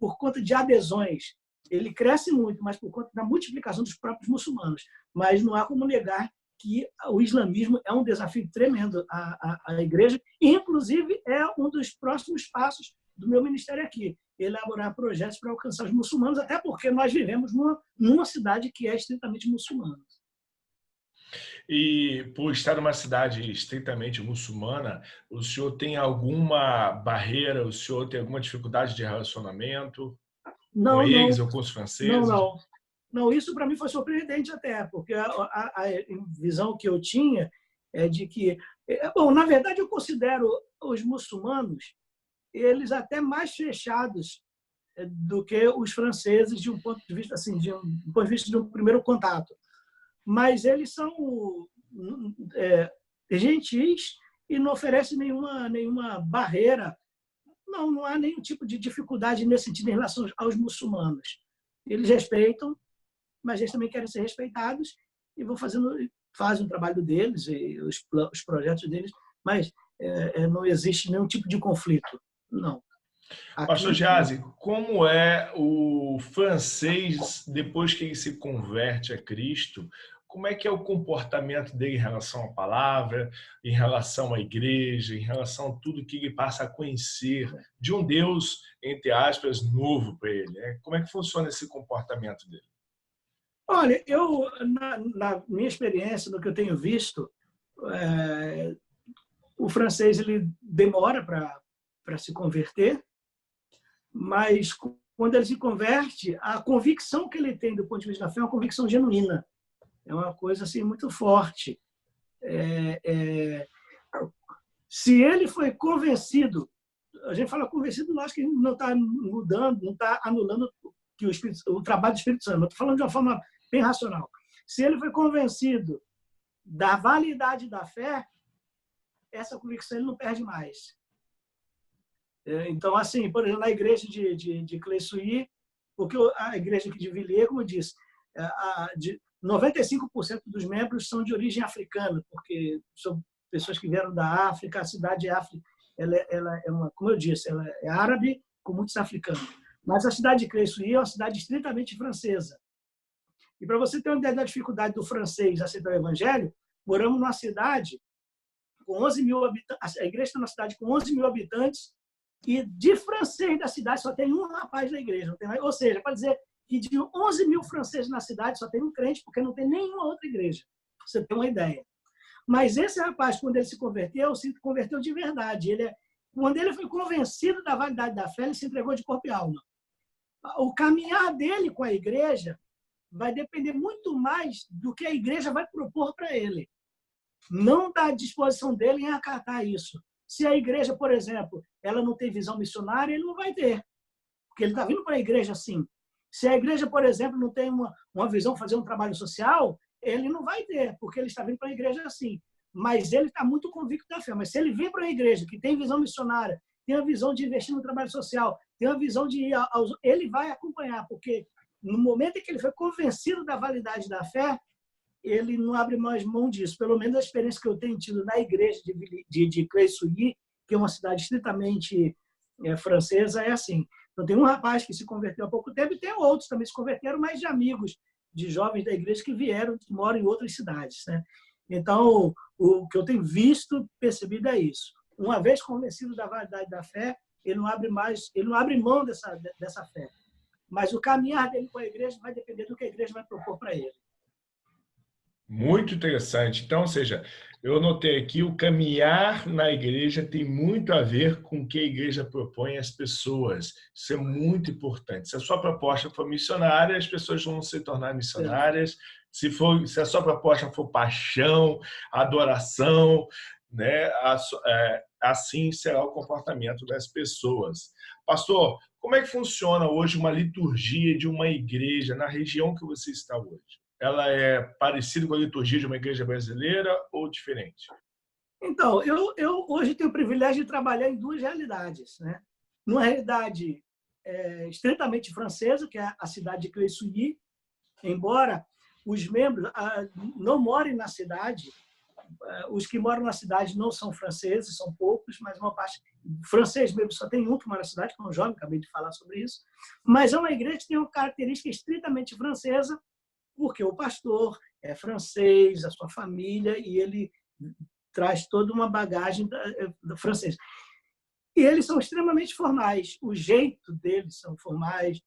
S1: por conta de adesões. Ele cresce muito, mas por conta da multiplicação dos próprios muçulmanos. Mas não há como negar que o islamismo é um desafio tremendo à igreja, e, inclusive, é um dos próximos passos do meu ministério aqui, elaborar projetos para alcançar os muçulmanos, até porque nós vivemos numa cidade que é estritamente muçulmana.
S3: E, por estar numa cidade estritamente muçulmana, o senhor tem alguma barreira, o senhor tem alguma dificuldade de relacionamento com eles ou com os franceses?
S1: Não, isso para mim foi surpreendente até, porque a visão que eu tinha é de que... Bom, na verdade, eu considero os muçulmanos eles até mais fechados do que os franceses de um ponto de vista assim, de um primeiro contato. mas eles são gentis e não oferecem nenhuma barreira. Não há nenhum tipo de dificuldade nesse sentido em relação aos muçulmanos. Eles respeitam, mas eles também querem ser respeitados e fazem o trabalho deles e os projetos deles, mas não existe nenhum tipo de conflito, não.
S3: Pastor Geazi, como é o francês depois que ele se converte a Cristo? Como é que é o comportamento dele em relação à palavra, em relação à igreja, em relação a tudo que ele passa a conhecer de um Deus, entre aspas, novo para ele, né? Como é que funciona esse comportamento dele?
S1: Olha, na minha experiência, no que eu tenho visto, o francês ele demora para se converter, mas quando ele se converte, a convicção que ele tem do ponto de vista da fé é uma convicção genuína. É uma coisa assim muito forte. Se ele foi convencido, a gente fala convencido, nós que não está mudando, não está anulando que o trabalho do Espírito Santo. Eu estou falando de uma forma bem racional. Se ele foi convencido da validade da fé, essa convicção ele não perde mais. Então, assim, por exemplo, na igreja de Cleissuí, porque a igreja aqui de Villiers, como eu disse, 95% dos membros são de origem africana, porque são pessoas que vieram da África. A cidade de África, ela é como eu disse, ela é árabe com muitos africanos. Mas a cidade de Cleissuí é uma cidade estritamente francesa. E para você ter uma ideia da dificuldade do francês aceitar o evangelho, moramos numa cidade com 11 mil habitantes. A igreja está numa cidade com 11 mil habitantes e de francês da cidade só tem um rapaz na igreja. Não tem mais. Ou seja, para dizer que de 11 mil franceses na cidade só tem um crente, porque não tem nenhuma outra igreja. Você tem uma ideia. Mas esse rapaz, quando ele se converteu de verdade. Quando ele foi convencido da validade da fé, ele se entregou de corpo e alma. O caminhar dele com a igreja vai depender muito mais do que a igreja vai propor para ele. Não da disposição dele em acatar isso. Se a igreja, por exemplo, ela não tem visão missionária, ele não vai ter. Porque ele está vindo para a igreja assim. Se a igreja, por exemplo, não tem uma visão de fazer um trabalho social, ele não vai ter, porque ele está vindo para a igreja assim. Mas ele está muito convicto da fé. Mas se ele vem para a igreja que tem visão missionária, tem a visão de investir no trabalho social, tem a visão de ir ele vai acompanhar, porque no momento em que ele foi convencido da validade da fé, ele não abre mais mão disso. Pelo menos a experiência que eu tenho tido na igreja de Cleissuí, que é uma cidade estritamente francesa, é assim. Então, tem um rapaz que se converteu há pouco tempo e tem outros também que se converteram, mas de amigos, de jovens da igreja que vieram, que moram em outras cidades, né? Então, o que eu tenho visto, percebido é isso. Uma vez convencido da validade da fé, ele não abre mão dessa fé. Mas o caminhar dele com a igreja vai depender do que a igreja vai propor para ele.
S3: Muito interessante. Então, ou seja, eu notei aqui o caminhar na igreja tem muito a ver com o que a igreja propõe às pessoas. Isso é muito importante. Se a sua proposta for missionária, as pessoas vão se tornar missionárias. Se a sua proposta for paixão, adoração, né, assim será o comportamento das pessoas. Pastor, como é que funciona hoje uma liturgia de uma igreja na região que você está hoje? Ela é parecida com a liturgia de uma igreja brasileira ou diferente?
S1: Então, eu hoje tenho o privilégio de trabalhar em duas realidades, né? Numa realidade estritamente francesa, que é a cidade de Cleissuí, embora os membros não morem na cidade, os que moram na cidade não são franceses, são poucos, mas uma parte francês mesmo, só tem um que mora na cidade, que é um jovem, acabei de falar sobre isso, mas é uma igreja que tem uma característica estritamente francesa, porque o pastor é francês, a sua família, e ele traz toda uma bagagem francesa. E eles são extremamente formais, o jeito deles são formais.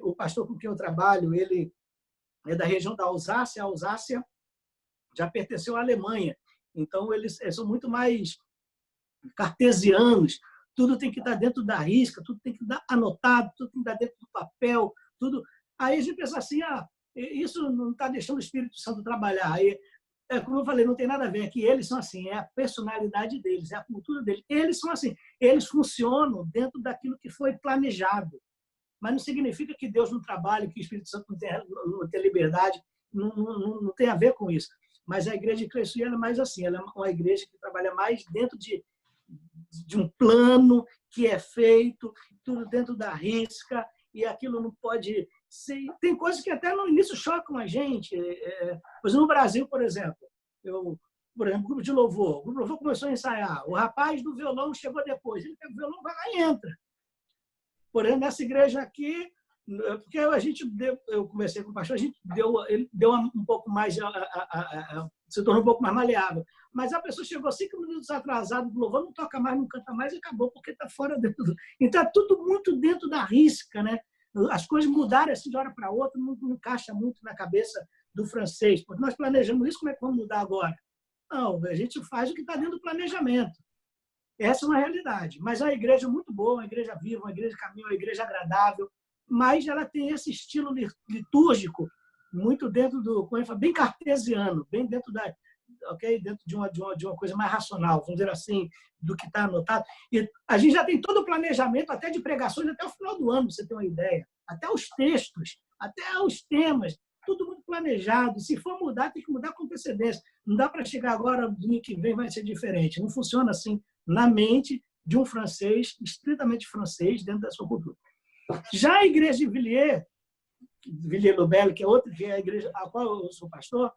S1: O pastor com quem eu trabalho, ele é da região da Alsácia. A Alsácia já pertenceu à Alemanha, então eles são muito mais cartesianos, tudo tem que estar dentro da risca, tudo tem que estar anotado, tudo tem que estar dentro do papel, tudo. Aí a gente pensa assim, isso não está deixando o Espírito Santo trabalhar. Aí, como eu falei, não tem nada a ver, que eles são assim, é a personalidade deles, é a cultura deles. Eles são assim, eles funcionam dentro daquilo que foi planejado. Mas não significa que Deus não trabalhe, que o Espírito Santo não tem liberdade não tem a ver com isso. Mas a igreja de Creçuí é mais assim, ela é uma igreja que trabalha mais dentro de um plano que é feito, tudo dentro da risca, e aquilo não pode ser... Tem coisas que até no início chocam a gente. Pois no Brasil, por exemplo, grupo de louvor. O grupo de louvor começou a ensaiar. O rapaz do violão chegou depois. Ele pega o violão, vai lá e entra. Porém, nessa igreja aqui, porque eu conversei com o pastor, ele deu um pouco mais, se tornou um pouco mais maleável. Mas a pessoa chegou 5 minutos atrasado do louvor, não toca mais, não canta mais e acabou, porque está fora dentro do... Então, é tudo muito dentro da risca, né? As coisas mudaram assim de hora para outra, não encaixa muito na cabeça do francês. Porque nós planejamos isso, como é que vamos mudar agora? Não, a gente faz o que está dentro do planejamento. Essa é uma realidade. Mas é uma igreja muito boa, uma igreja viva, uma igreja de caminho, uma igreja agradável, mas ela tem esse estilo litúrgico muito dentro do, como eu falo, bem cartesiano, bem dentro da, dentro de uma coisa mais racional, vamos dizer assim, do que está anotado. E a gente já tem todo o planejamento, até de pregações, até o final do ano, para você ter uma ideia. Até os textos, até os temas, tudo muito planejado. Se for mudar, tem que mudar com antecedência. Não dá para chegar agora, do ano que vem vai ser diferente. Não funciona assim na mente de um francês, estritamente francês, dentro da sua cultura. Já a igreja de Villiers-le-Bel, que é a igreja a qual eu sou pastor,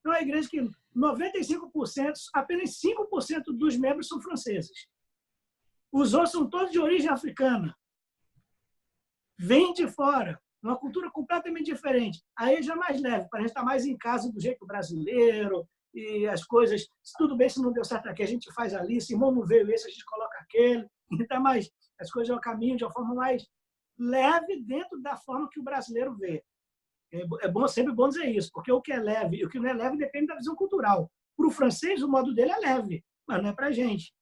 S1: é uma igreja que 95%, apenas 5% dos membros são franceses. Os outros são todos de origem africana. Vêm de fora. Uma cultura completamente diferente. Aí já é mais leve, para a gente estar mais em casa do jeito brasileiro, e as coisas, tudo bem se não deu certo aqui, a gente faz ali, se irmão não veio esse, a gente coloca aquele. Então, mais, as coisas ao caminho de uma forma mais leve dentro da forma que o brasileiro vê. Sempre bom dizer isso, porque o que é leve e o que não é leve depende da visão cultural. Para o francês, o modo dele é leve, mas não é para a gente.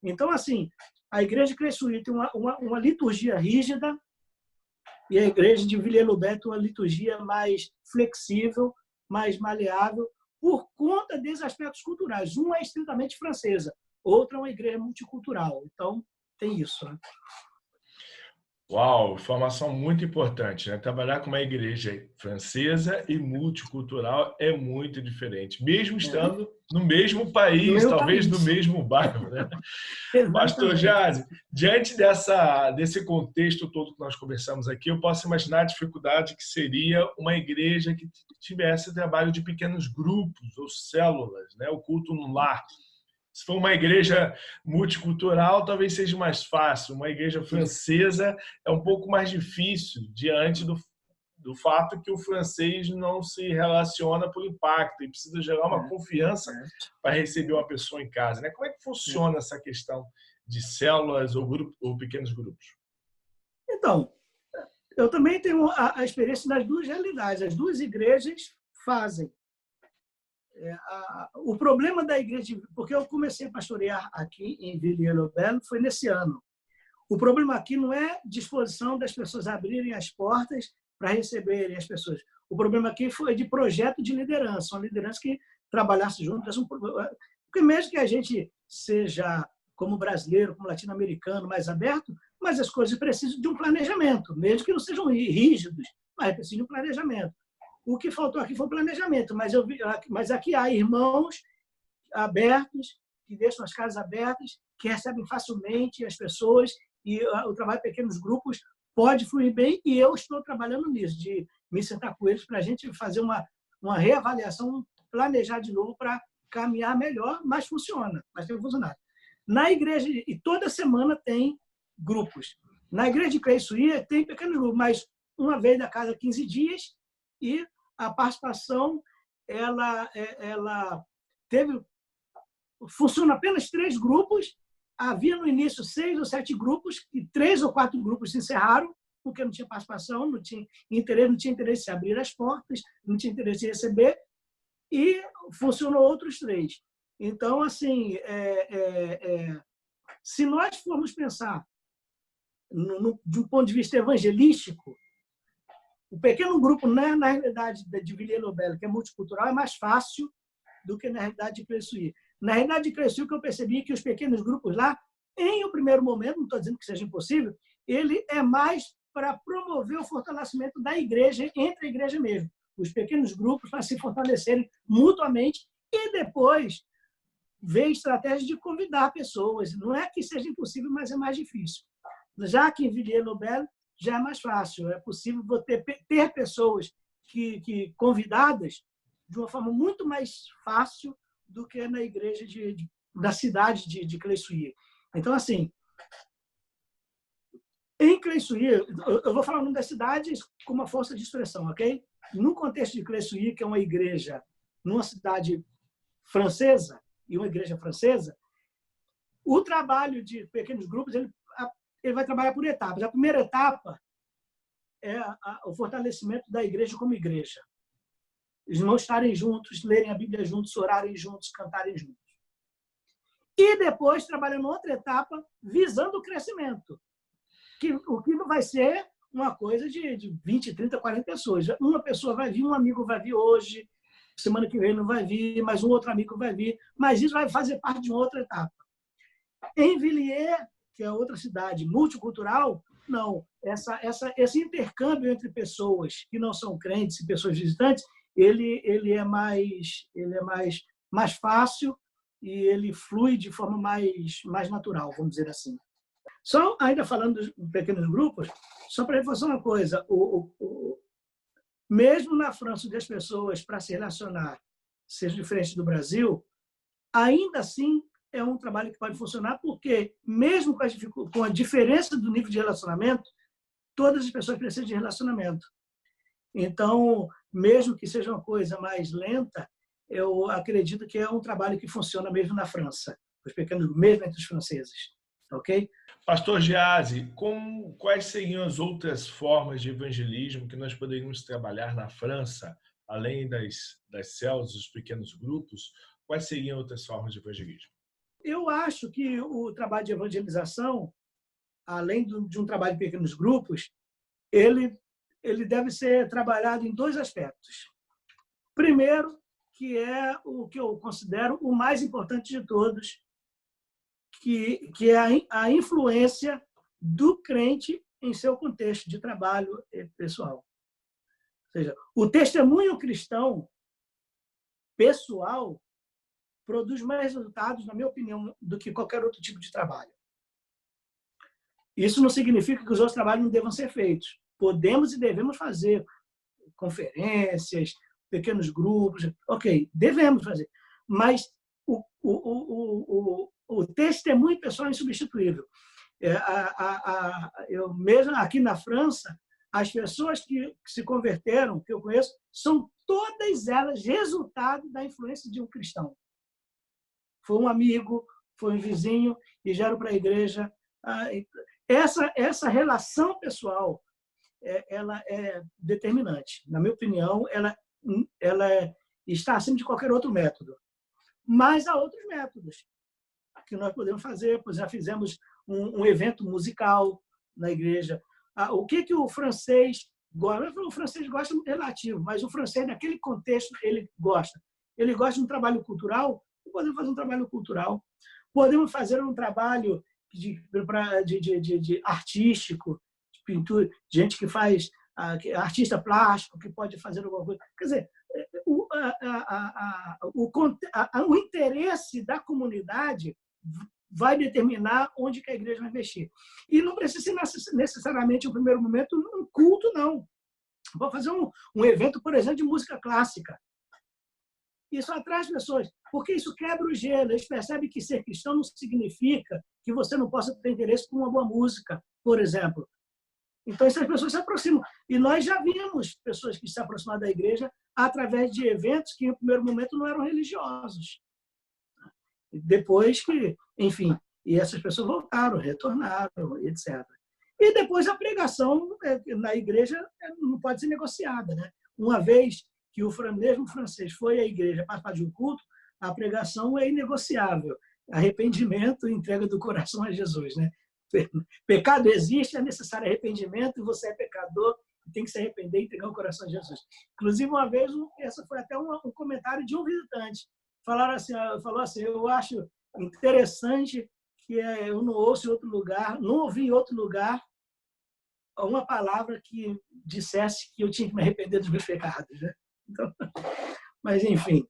S1: Então, assim, a igreja de Creçuí tem uma liturgia rígida e a igreja de Villiers-le-Bel tem uma liturgia mais flexível, mais maleável, por conta desses aspectos culturais. Uma é estritamente francesa, outra é uma igreja multicultural. Então, tem isso, né?
S3: Uau, informação muito importante, né? Trabalhar com uma igreja francesa e multicultural é muito diferente, mesmo estando no mesmo país, talvez no mesmo bairro, né? Pastor Jazzy, diante desse contexto todo que nós conversamos aqui, eu posso imaginar a dificuldade que seria uma igreja que tivesse trabalho de pequenos grupos ou células, né? O culto no lar. Se for uma igreja multicultural, talvez seja mais fácil. Uma igreja francesa é um pouco mais difícil, diante do fato que o francês não se relaciona por impacto e precisa gerar uma confiança para receber uma pessoa em casa, né? Como é que funciona essa questão de células ou pequenos grupos?
S1: Então, eu também tenho a experiência das duas realidades. As duas igrejas fazem. O problema da igreja, porque eu comecei a pastorear aqui em Villiers-le-Bel, foi nesse ano. O problema aqui não é disposição das pessoas abrirem as portas para receberem as pessoas. O problema aqui foi de projeto de liderança, uma liderança que trabalhasse junto. Porque mesmo que a gente seja, como brasileiro, como latino-americano, mais aberto, mas as coisas precisam de um planejamento, mesmo que não sejam rígidos, mas precisam de um planejamento. O que faltou aqui foi planejamento, mas aqui há irmãos abertos, que deixam as casas abertas, que recebem facilmente as pessoas, e o trabalho de pequenos grupos pode fluir bem, e eu estou trabalhando nisso, de me sentar com eles para a gente fazer uma reavaliação, planejar de novo para caminhar melhor, mas funciona, mas tem funcionado. Na igreja, e toda semana tem grupos. Na igreja de Creçuí tem pequenos grupos, mas uma vez a cada 15 dias, e a participação ela funciona apenas 3 grupos. Havia no início 6 ou 7 grupos, e 3 ou 4 grupos se encerraram, porque não tinha participação, não tinha interesse em abrir as portas, não tinha interesse em receber, e funcionou outros 3. Então, assim, se nós formos pensar de um ponto de vista evangelístico, o pequeno grupo, né, na realidade de Villiers-le-Bel, que é multicultural, é mais fácil do que na realidade de Creçuí. Na realidade de Creçuí, o que eu percebi é que os pequenos grupos lá, em um primeiro momento, não estou dizendo que seja impossível, ele é mais para promover o fortalecimento da igreja, entre a igreja mesmo. os pequenos grupos para se fortalecerem mutuamente e depois ver estratégias de convidar pessoas. Não é que seja impossível, mas é mais difícil. Já que em Villiers-le-Bel já é mais fácil. É possível ter pessoas convidadas de uma forma muito mais fácil do que na igreja da cidade de Cleissuí. Então, assim, em Cleissuí, eu vou falar o nome das cidades com uma força de expressão, ok? No contexto de Cleissuí, que é uma igreja numa cidade francesa e uma igreja francesa, o trabalho de pequenos grupos ele vai trabalhar por etapas. A primeira etapa é o fortalecimento da igreja como igreja. Os irmãos estarem juntos, lerem a Bíblia juntos, orarem juntos, cantarem juntos. E depois trabalhando outra etapa visando o crescimento. O que não vai ser uma coisa de 20, 30, 40 pessoas. Uma pessoa vai vir, um amigo vai vir hoje, semana que vem não vai vir, mas um outro amigo vai vir. Mas isso vai fazer parte de uma outra etapa. Em Villiers, que é outra cidade multicultural, não. Esse intercâmbio entre pessoas que não são crentes e pessoas visitantes, ele é mais fácil e ele flui de forma mais natural, vamos dizer assim. Só ainda falando dos pequenos grupos, só para reforçar uma coisa, mesmo na França, onde as pessoas, para se relacionar, sejam diferentes do Brasil, ainda assim é um trabalho que pode funcionar, porque mesmo com a diferença do nível de relacionamento, todas as pessoas precisam de relacionamento. Então, mesmo que seja uma coisa mais lenta, eu acredito que é um trabalho que funciona mesmo na França, os pequenos, mesmo entre os franceses. Ok?
S3: Pastor Geazi, quais seriam as outras formas de evangelismo que nós poderíamos trabalhar na França, além das células, dos pequenos grupos? Quais seriam outras formas de evangelismo?
S1: Eu acho que o trabalho de evangelização, além de um trabalho de pequenos grupos, ele deve ser trabalhado em dois aspectos. Primeiro, que é o que eu considero o mais importante de todos, que é a influência do crente em seu contexto de trabalho pessoal. Ou seja, o testemunho cristão pessoal produz mais resultados, na minha opinião, do que qualquer outro tipo de trabalho. Isso não significa que os outros trabalhos não devam ser feitos. Podemos e devemos fazer conferências, pequenos grupos, ok, devemos fazer. Mas o testemunho pessoal é insubstituível. Eu mesmo aqui na França, as pessoas que se converteram, que eu conheço, são todas elas resultado da influência de um cristão. Foi um amigo, foi um vizinho, e vieram para a igreja. Essa relação pessoal, ela é determinante. Na minha opinião, ela está acima de qualquer outro método. Mas há outros métodos que nós podemos fazer, pois já fizemos um evento musical na igreja. O que o francês gosta? O francês gosta muito relativo, mas o francês, naquele contexto, ele gosta. Ele gosta de um trabalho cultural, podemos fazer um trabalho cultural. Podemos fazer um trabalho de artístico, de pintura, de gente que faz, artista plástico, que pode fazer alguma coisa. Quer dizer, o interesse da comunidade vai determinar onde que a igreja vai investir. E não precisa ser necessariamente, no primeiro momento, um culto, não. Vou fazer um evento, por exemplo, de música clássica. Isso atrai as pessoas, porque isso quebra o gelo. Eles percebem que ser cristão não significa que você não possa ter interesse por uma boa música, por exemplo. Então, essas pessoas se aproximam. E nós já vimos pessoas que se aproximaram da igreja através de eventos que, no primeiro momento, não eram religiosos. Depois que, enfim, e essas pessoas voltaram, retornaram, etc. E depois a pregação na igreja não pode ser negociada, né? Uma vez que o mesmo francês foi à igreja participar de um culto, a pregação é inegociável. Arrependimento e entrega do coração a Jesus, né? Pecado existe, é necessário arrependimento, e você é pecador, tem que se arrepender e entregar o coração a Jesus. Inclusive, uma vez, essa foi até um comentário de um visitante. Falou assim, eu acho interessante que eu não ouço em outro lugar, não ouvi em outro lugar uma palavra que dissesse que eu tinha que me arrepender dos meus pecados, né? Então, mas, enfim.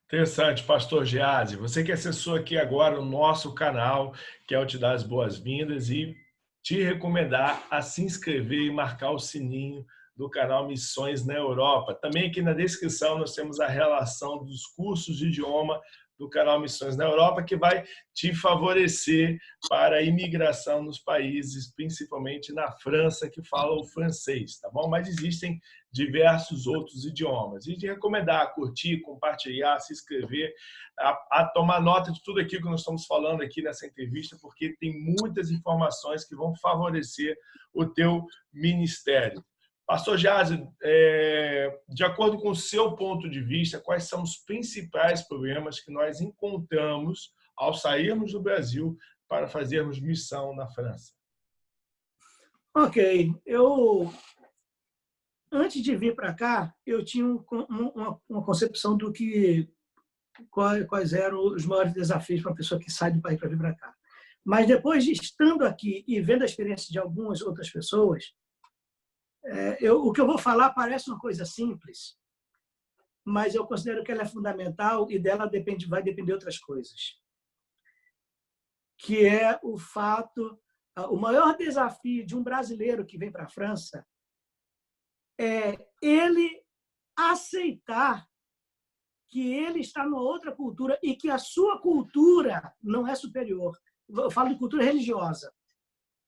S3: Interessante, pastor Geazi. Você que acessou aqui agora o nosso canal, quero te dar as boas-vindas e te recomendar a se inscrever e marcar o sininho do canal Missões na Europa. Também aqui na descrição nós temos a relação dos cursos de idioma do canal Missões na Europa, que vai te favorecer para a imigração nos países, principalmente na França, que fala o francês, tá bom? Mas existem diversos outros idiomas. E de recomendar, curtir, compartilhar, se inscrever, a tomar nota de tudo aquilo que nós estamos falando aqui nessa entrevista, porque tem muitas informações que vão favorecer o teu ministério. Pastor Geazi, de acordo com o seu ponto de vista, quais são os principais problemas que nós encontramos ao sairmos do Brasil para fazermos missão na França?
S1: Ok, antes de vir para cá, eu tinha uma concepção do que quais eram os maiores desafios para uma pessoa que sai do país para vir para cá. Mas depois de estando aqui e vendo a experiência de algumas outras pessoas, o que eu vou falar parece uma coisa simples, mas eu considero que ela é fundamental e dela vai depender de outras coisas. Que é o fato, o maior desafio de um brasileiro que vem para a França é ele aceitar que ele está numa outra cultura e que a sua cultura não é superior. Eu falo de cultura religiosa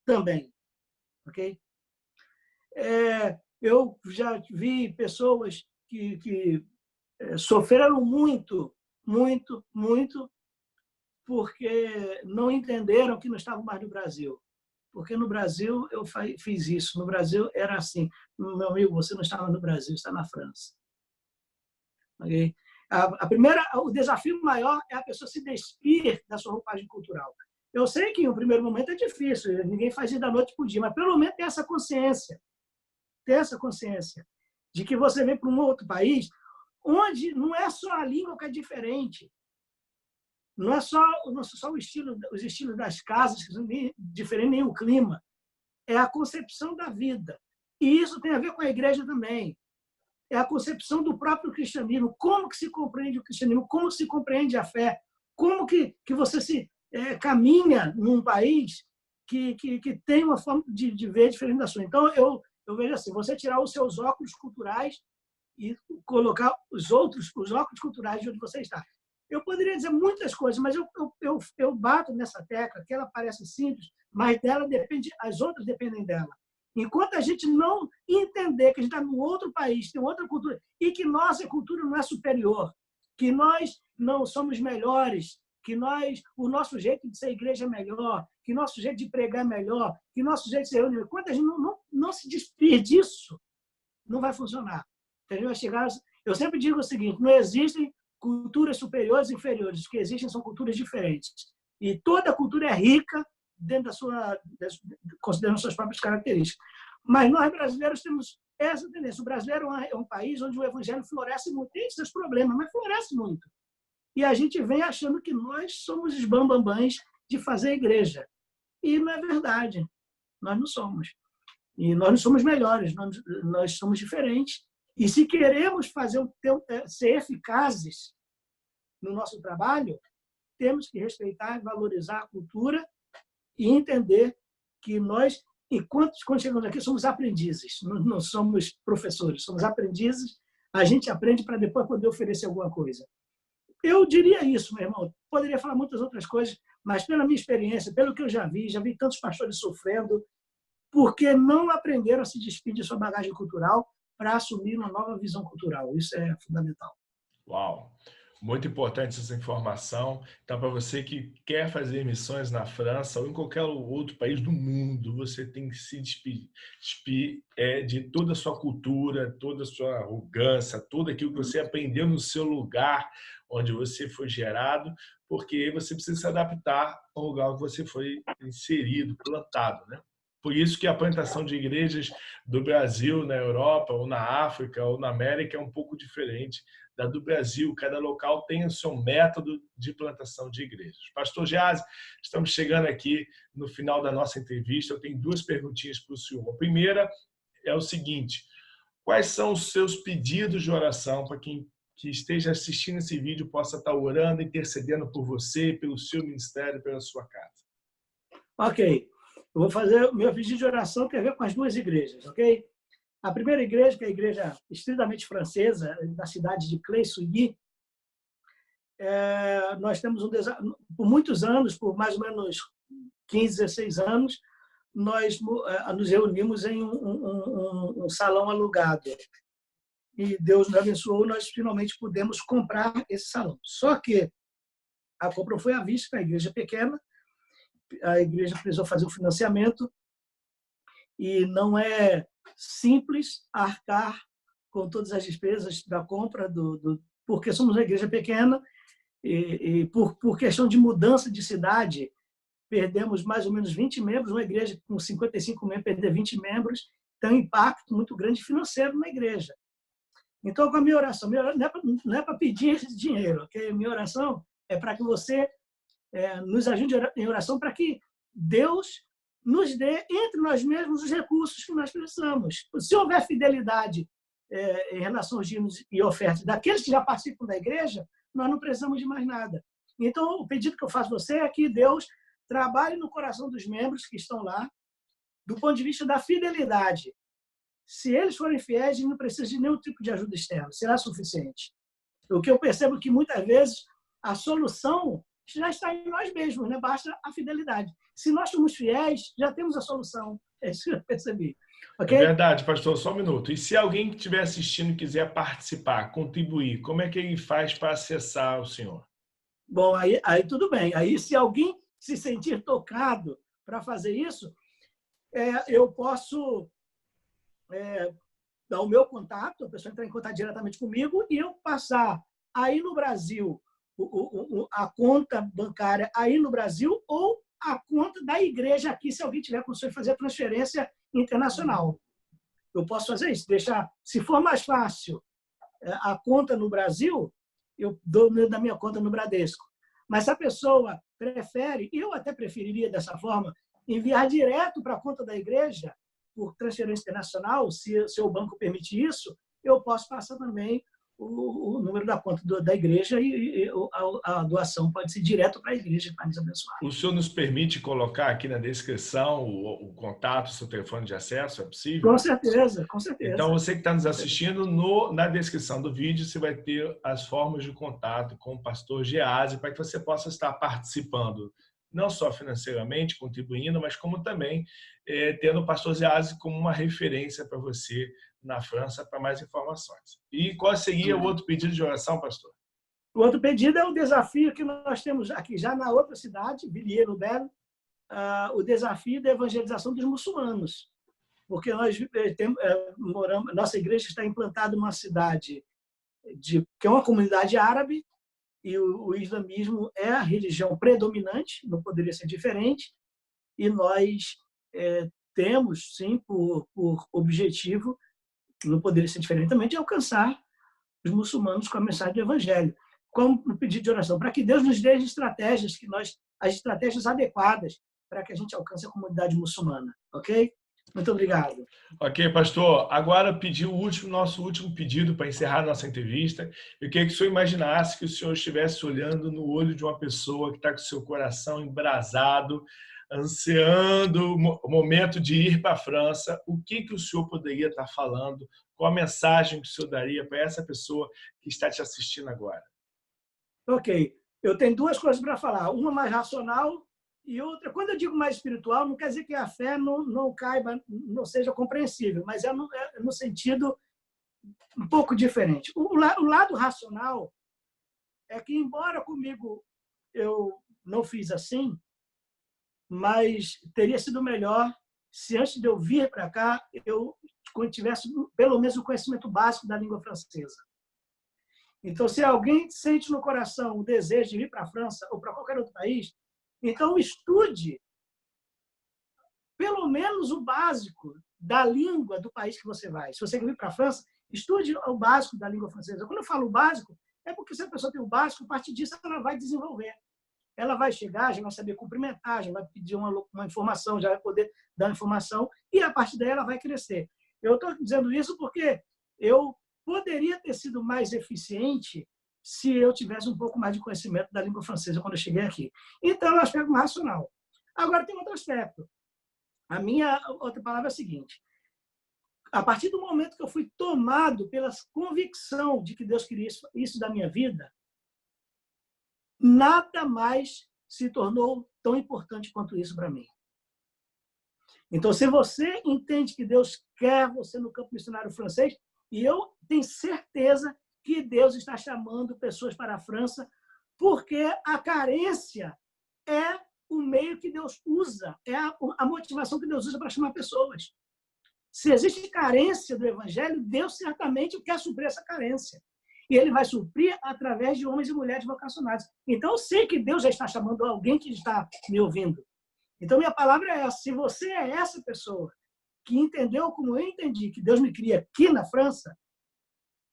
S1: também, ok? Eu já vi pessoas que sofreram muito, muito, muito, porque não entenderam que não estavam mais no Brasil. Porque no Brasil eu fiz isso. No Brasil era assim: meu amigo, você não está no Brasil, está na França. Okay? O desafio maior é a pessoa se despir da sua roupagem cultural. Eu sei que no primeiro momento é difícil, ninguém faz isso da noite para o dia, mas pelo menos ter essa consciência de que você vem para um outro país onde não é só a língua que é diferente, não é só os estilos das casas que são diferentes, nem o clima, é a concepção da vida. E isso tem a ver com a igreja também. É a concepção do próprio cristianismo, como que se compreende o cristianismo, como se compreende a fé, como que você caminha num país que tem uma forma de ver diferente da sua. Então, eu vejo assim: você tirar os seus óculos culturais e colocar os óculos culturais de onde você está. Eu poderia dizer muitas coisas, mas eu bato nessa tecla, que ela parece simples, mas dela depende, as outras dependem dela. Enquanto a gente não entender que a gente está num outro país, tem outra cultura, e que nossa cultura não é superior, que nós não somos melhores, que o nosso jeito de ser igreja é melhor, que nosso jeito de pregar é melhor, que nosso jeito de ser reunião, enquanto a gente não se despir disso, não vai funcionar. A gente vai chegar. Eu sempre digo o seguinte: não existem culturas superiores e inferiores, o que existem são culturas diferentes. E toda cultura é rica dentro considerando suas próprias características. Mas nós brasileiros temos essa tendência. O brasileiro é um país onde o evangelho floresce muito, tem seus problemas, mas floresce muito. E a gente vem achando que nós somos os bambambãs de fazer igreja. E não é verdade. Nós não somos. E nós não somos melhores, nós somos diferentes. E se queremos ser eficazes no nosso trabalho, temos que respeitar e valorizar a cultura e entender que nós, quando chegamos aqui, somos aprendizes, não somos professores, somos aprendizes. A gente aprende para depois poder oferecer alguma coisa. Eu diria isso, meu irmão. Poderia falar muitas outras coisas, mas pela minha experiência, pelo que eu já vi tantos pastores sofrendo, porque não aprenderam a se despedir de sua bagagem cultural para assumir uma nova visão cultural. Isso é fundamental.
S3: Uau! Muito importante essa informação. Então, para você que quer fazer missões na França ou em qualquer outro país do mundo, você tem que se despir de toda a sua cultura, toda a sua arrogância, tudo aquilo que você aprendeu no seu lugar, onde você foi gerado, porque você precisa se adaptar ao lugar que você foi inserido, plantado, né? Por isso que a plantação de igrejas do Brasil na Europa, ou na África, ou na América é um pouco diferente da do Brasil. Cada local tem o seu método de plantação de igrejas. Pastor Geazi, estamos chegando aqui no final da nossa entrevista. Eu tenho duas perguntinhas para o senhor. A primeira é o seguinte: quais são os seus pedidos de oração para quem que esteja assistindo esse vídeo possa estar orando, intercedendo por você, pelo seu ministério, pela sua casa?
S1: Ok. Eu vou fazer o meu pedido de oração, tem a ver com as duas igrejas, ok? A primeira igreja, que é a igreja estritamente francesa, da cidade de Claye-Souilly, nós temos por muitos anos, por mais ou menos 15, 16 anos, nós nos reunimos em um salão alugado. E Deus nos abençoou, nós finalmente pudemos comprar esse salão. Só que a compra foi à vista, a igreja é pequena, a igreja precisou fazer o financiamento e não é simples arcar com todas as despesas da compra, porque somos uma igreja pequena e por questão de mudança de cidade, perdemos mais ou menos 20 membros, uma igreja com 55 membros, perder 20 membros, tem um impacto muito grande financeiro na igreja. Então, com a minha oração, não é para pedir dinheiro, ok? Minha oração é para que você nos ajude em oração para que Deus nos dê entre nós mesmos os recursos que nós precisamos. Se houver fidelidade em relação aos dízimos e ofertas daqueles que já participam da igreja, nós não precisamos de mais nada. Então, o pedido que eu faço a você é que Deus trabalhe no coração dos membros que estão lá, do ponto de vista da fidelidade. Se eles forem fiéis, não precisa de nenhum tipo de ajuda externa, será suficiente. O que eu percebo é que, muitas vezes, a solução já está em nós mesmos, né? Basta a fidelidade. Se nós somos fiéis, já temos a solução. É isso que eu percebi. Okay?
S3: É verdade, pastor, só um minuto. E se alguém que estiver assistindo e quiser participar, contribuir, como é que ele faz para acessar o senhor?
S1: Bom, aí tudo bem. Aí, se alguém se sentir tocado para fazer isso, eu posso dar o meu contato, a pessoa entrar em contato diretamente comigo e eu passar aí no Brasil a conta bancária aí no Brasil ou a conta da igreja aqui, se alguém tiver condições de fazer a transferência internacional. Eu posso fazer isso, deixar, se for mais fácil a conta no Brasil, eu dou da minha conta no Bradesco. Mas se a pessoa prefere, eu até preferiria dessa forma, enviar direto para a conta da igreja, por transferência internacional, se o banco permite isso, eu posso passar também o número da conta da igreja e a doação pode ser direto para a igreja para nos abençoar.
S3: O senhor nos permite colocar aqui na descrição o contato, o seu telefone de acesso? É possível?
S1: Com certeza, com certeza.
S3: Então, você que está nos assistindo, na descrição do vídeo, você vai ter as formas de contato com o pastor Gease para que você possa estar participando, não só financeiramente, contribuindo, mas como também tendo o pastor Gease como uma referência para você na França para mais informações. E qual seria o outro pedido de oração, pastor?
S1: O outro pedido é o desafio que nós temos aqui, já na outra cidade, Villiers-le-Bel, o desafio da evangelização dos muçulmanos. Porque nós moramos, nossa igreja está implantada numa cidade que é uma comunidade árabe, e o islamismo é a religião predominante, não poderia ser diferente, e nós temos, sim, por objetivo, não poderia ser diferente também, de alcançar os muçulmanos com a mensagem do evangelho. Como um pedido de oração, para que Deus nos dê as estratégias adequadas para que a gente alcance a comunidade muçulmana. Ok? Muito obrigado.
S3: Ok, pastor. Agora pedir nosso último pedido para encerrar nossa entrevista. Eu queria que o senhor imaginasse que o senhor estivesse olhando no olho de uma pessoa que está com o seu coração embrasado, ansiando o momento de ir para a França. O que o senhor poderia estar falando? Qual a mensagem que o senhor daria para essa pessoa que está te assistindo agora?
S1: Ok. Eu tenho duas coisas para falar. Uma mais racional e outra, quando eu digo mais espiritual, não quer dizer que a fé não caiba, não seja compreensível, mas é no sentido um pouco diferente. O lado racional é que, embora comigo eu não fiz assim, mas teria sido melhor se antes de eu vir para cá, eu tivesse pelo menos o conhecimento básico da língua francesa. Então, se alguém sente no coração o desejo de ir para a França ou para qualquer outro país, então estude pelo menos o básico da língua do país que você vai. Se você quer vir para a França, estude o básico da língua francesa. Quando eu falo básico, é porque se a pessoa tem o básico, a partir disso ela vai desenvolver. Ela vai chegar, já vai saber cumprimentar, já vai pedir uma informação, já vai poder dar uma informação, e a partir daí ela vai crescer. Eu estou dizendo isso porque eu poderia ter sido mais eficiente se eu tivesse um pouco mais de conhecimento da língua francesa quando eu cheguei aqui. Então, é um aspecto racional. Agora, tem outro aspecto. A minha outra palavra é a seguinte: a partir do momento que eu fui tomado pela convicção de que Deus queria isso da minha vida, nada mais se tornou tão importante quanto isso para mim. Então, se você entende que Deus quer você no campo missionário francês, e eu tenho certeza que Deus está chamando pessoas para a França, porque a carência é o meio que Deus usa, é a motivação que Deus usa para chamar pessoas. Se existe carência do evangelho, Deus certamente quer suprir essa carência. E ele vai suprir através de homens e mulheres vocacionados. Então, eu sei que Deus já está chamando alguém que está me ouvindo. Então, minha palavra é essa: se você é essa pessoa que entendeu como eu entendi que Deus me cria aqui na França,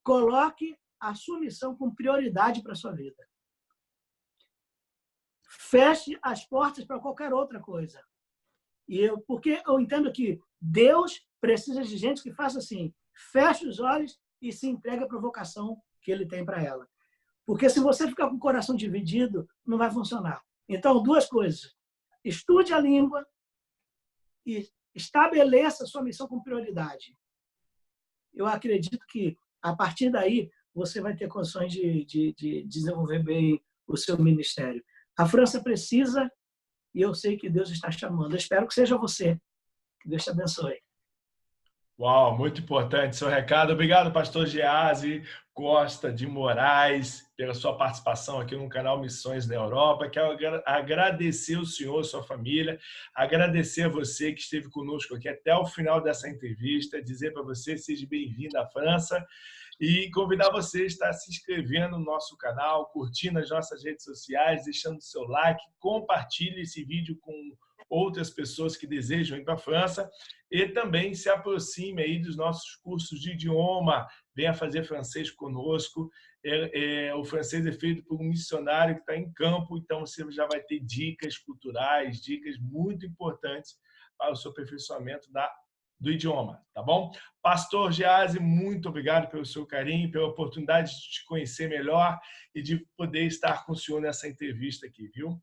S1: coloque a sua missão com prioridade para a sua vida. Feche as portas para qualquer outra coisa. Porque eu entendo que Deus precisa de gente que faça assim: feche os olhos e se entregue à provocação que ele tem para ela. Porque se você ficar com o coração dividido, não vai funcionar. Então, duas coisas: estude a língua e estabeleça a sua missão com prioridade. Eu acredito que, a partir daí, você vai ter condições de desenvolver bem o seu ministério. A França precisa, e eu sei que Deus está chamando. Eu espero que seja você. Que Deus te abençoe.
S3: Uau, muito importante seu recado. Obrigado, pastor Gease Costa de Moraes, pela sua participação aqui no canal Missões na Europa. Quero agradecer o senhor, sua família, agradecer a você que esteve conosco aqui até o final dessa entrevista, dizer para você, seja bem-vindo à França, e convidar você a estar se inscrevendo no nosso canal, curtindo as nossas redes sociais, deixando o seu like, compartilhe esse vídeo com outras pessoas que desejam ir para a França, e também se aproxime aí dos nossos cursos de idioma, venha fazer francês conosco. O francês é feito por um missionário que está em campo, então você já vai ter dicas culturais, dicas muito importantes para o seu aperfeiçoamento do idioma, tá bom? Pastor Gease, muito obrigado pelo seu carinho, pela oportunidade de te conhecer melhor e de poder estar com o senhor nessa entrevista aqui, viu?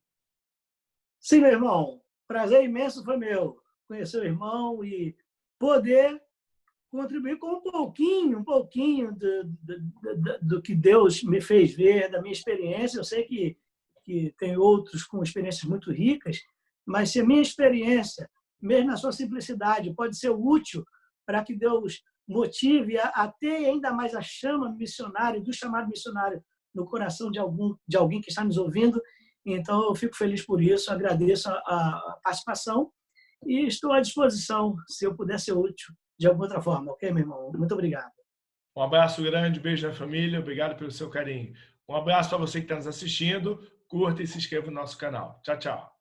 S1: Sim, meu irmão. Prazer imenso foi meu conhecer o irmão e poder contribuir com um pouquinho do que Deus me fez ver, da minha experiência. Eu sei que tem outros com experiências muito ricas, mas se a minha experiência, mesmo na sua simplicidade, pode ser útil para que Deus motive a ter ainda mais a chama missionária, do chamado missionário no coração de alguém que está nos ouvindo, então eu fico feliz por isso, agradeço a participação e estou à disposição, se eu puder ser útil de alguma outra forma. Ok, meu irmão? Muito obrigado.
S3: Um abraço grande, beijo na família, obrigado pelo seu carinho. Um abraço para você que está nos assistindo, curta e se inscreva no nosso canal. Tchau, tchau.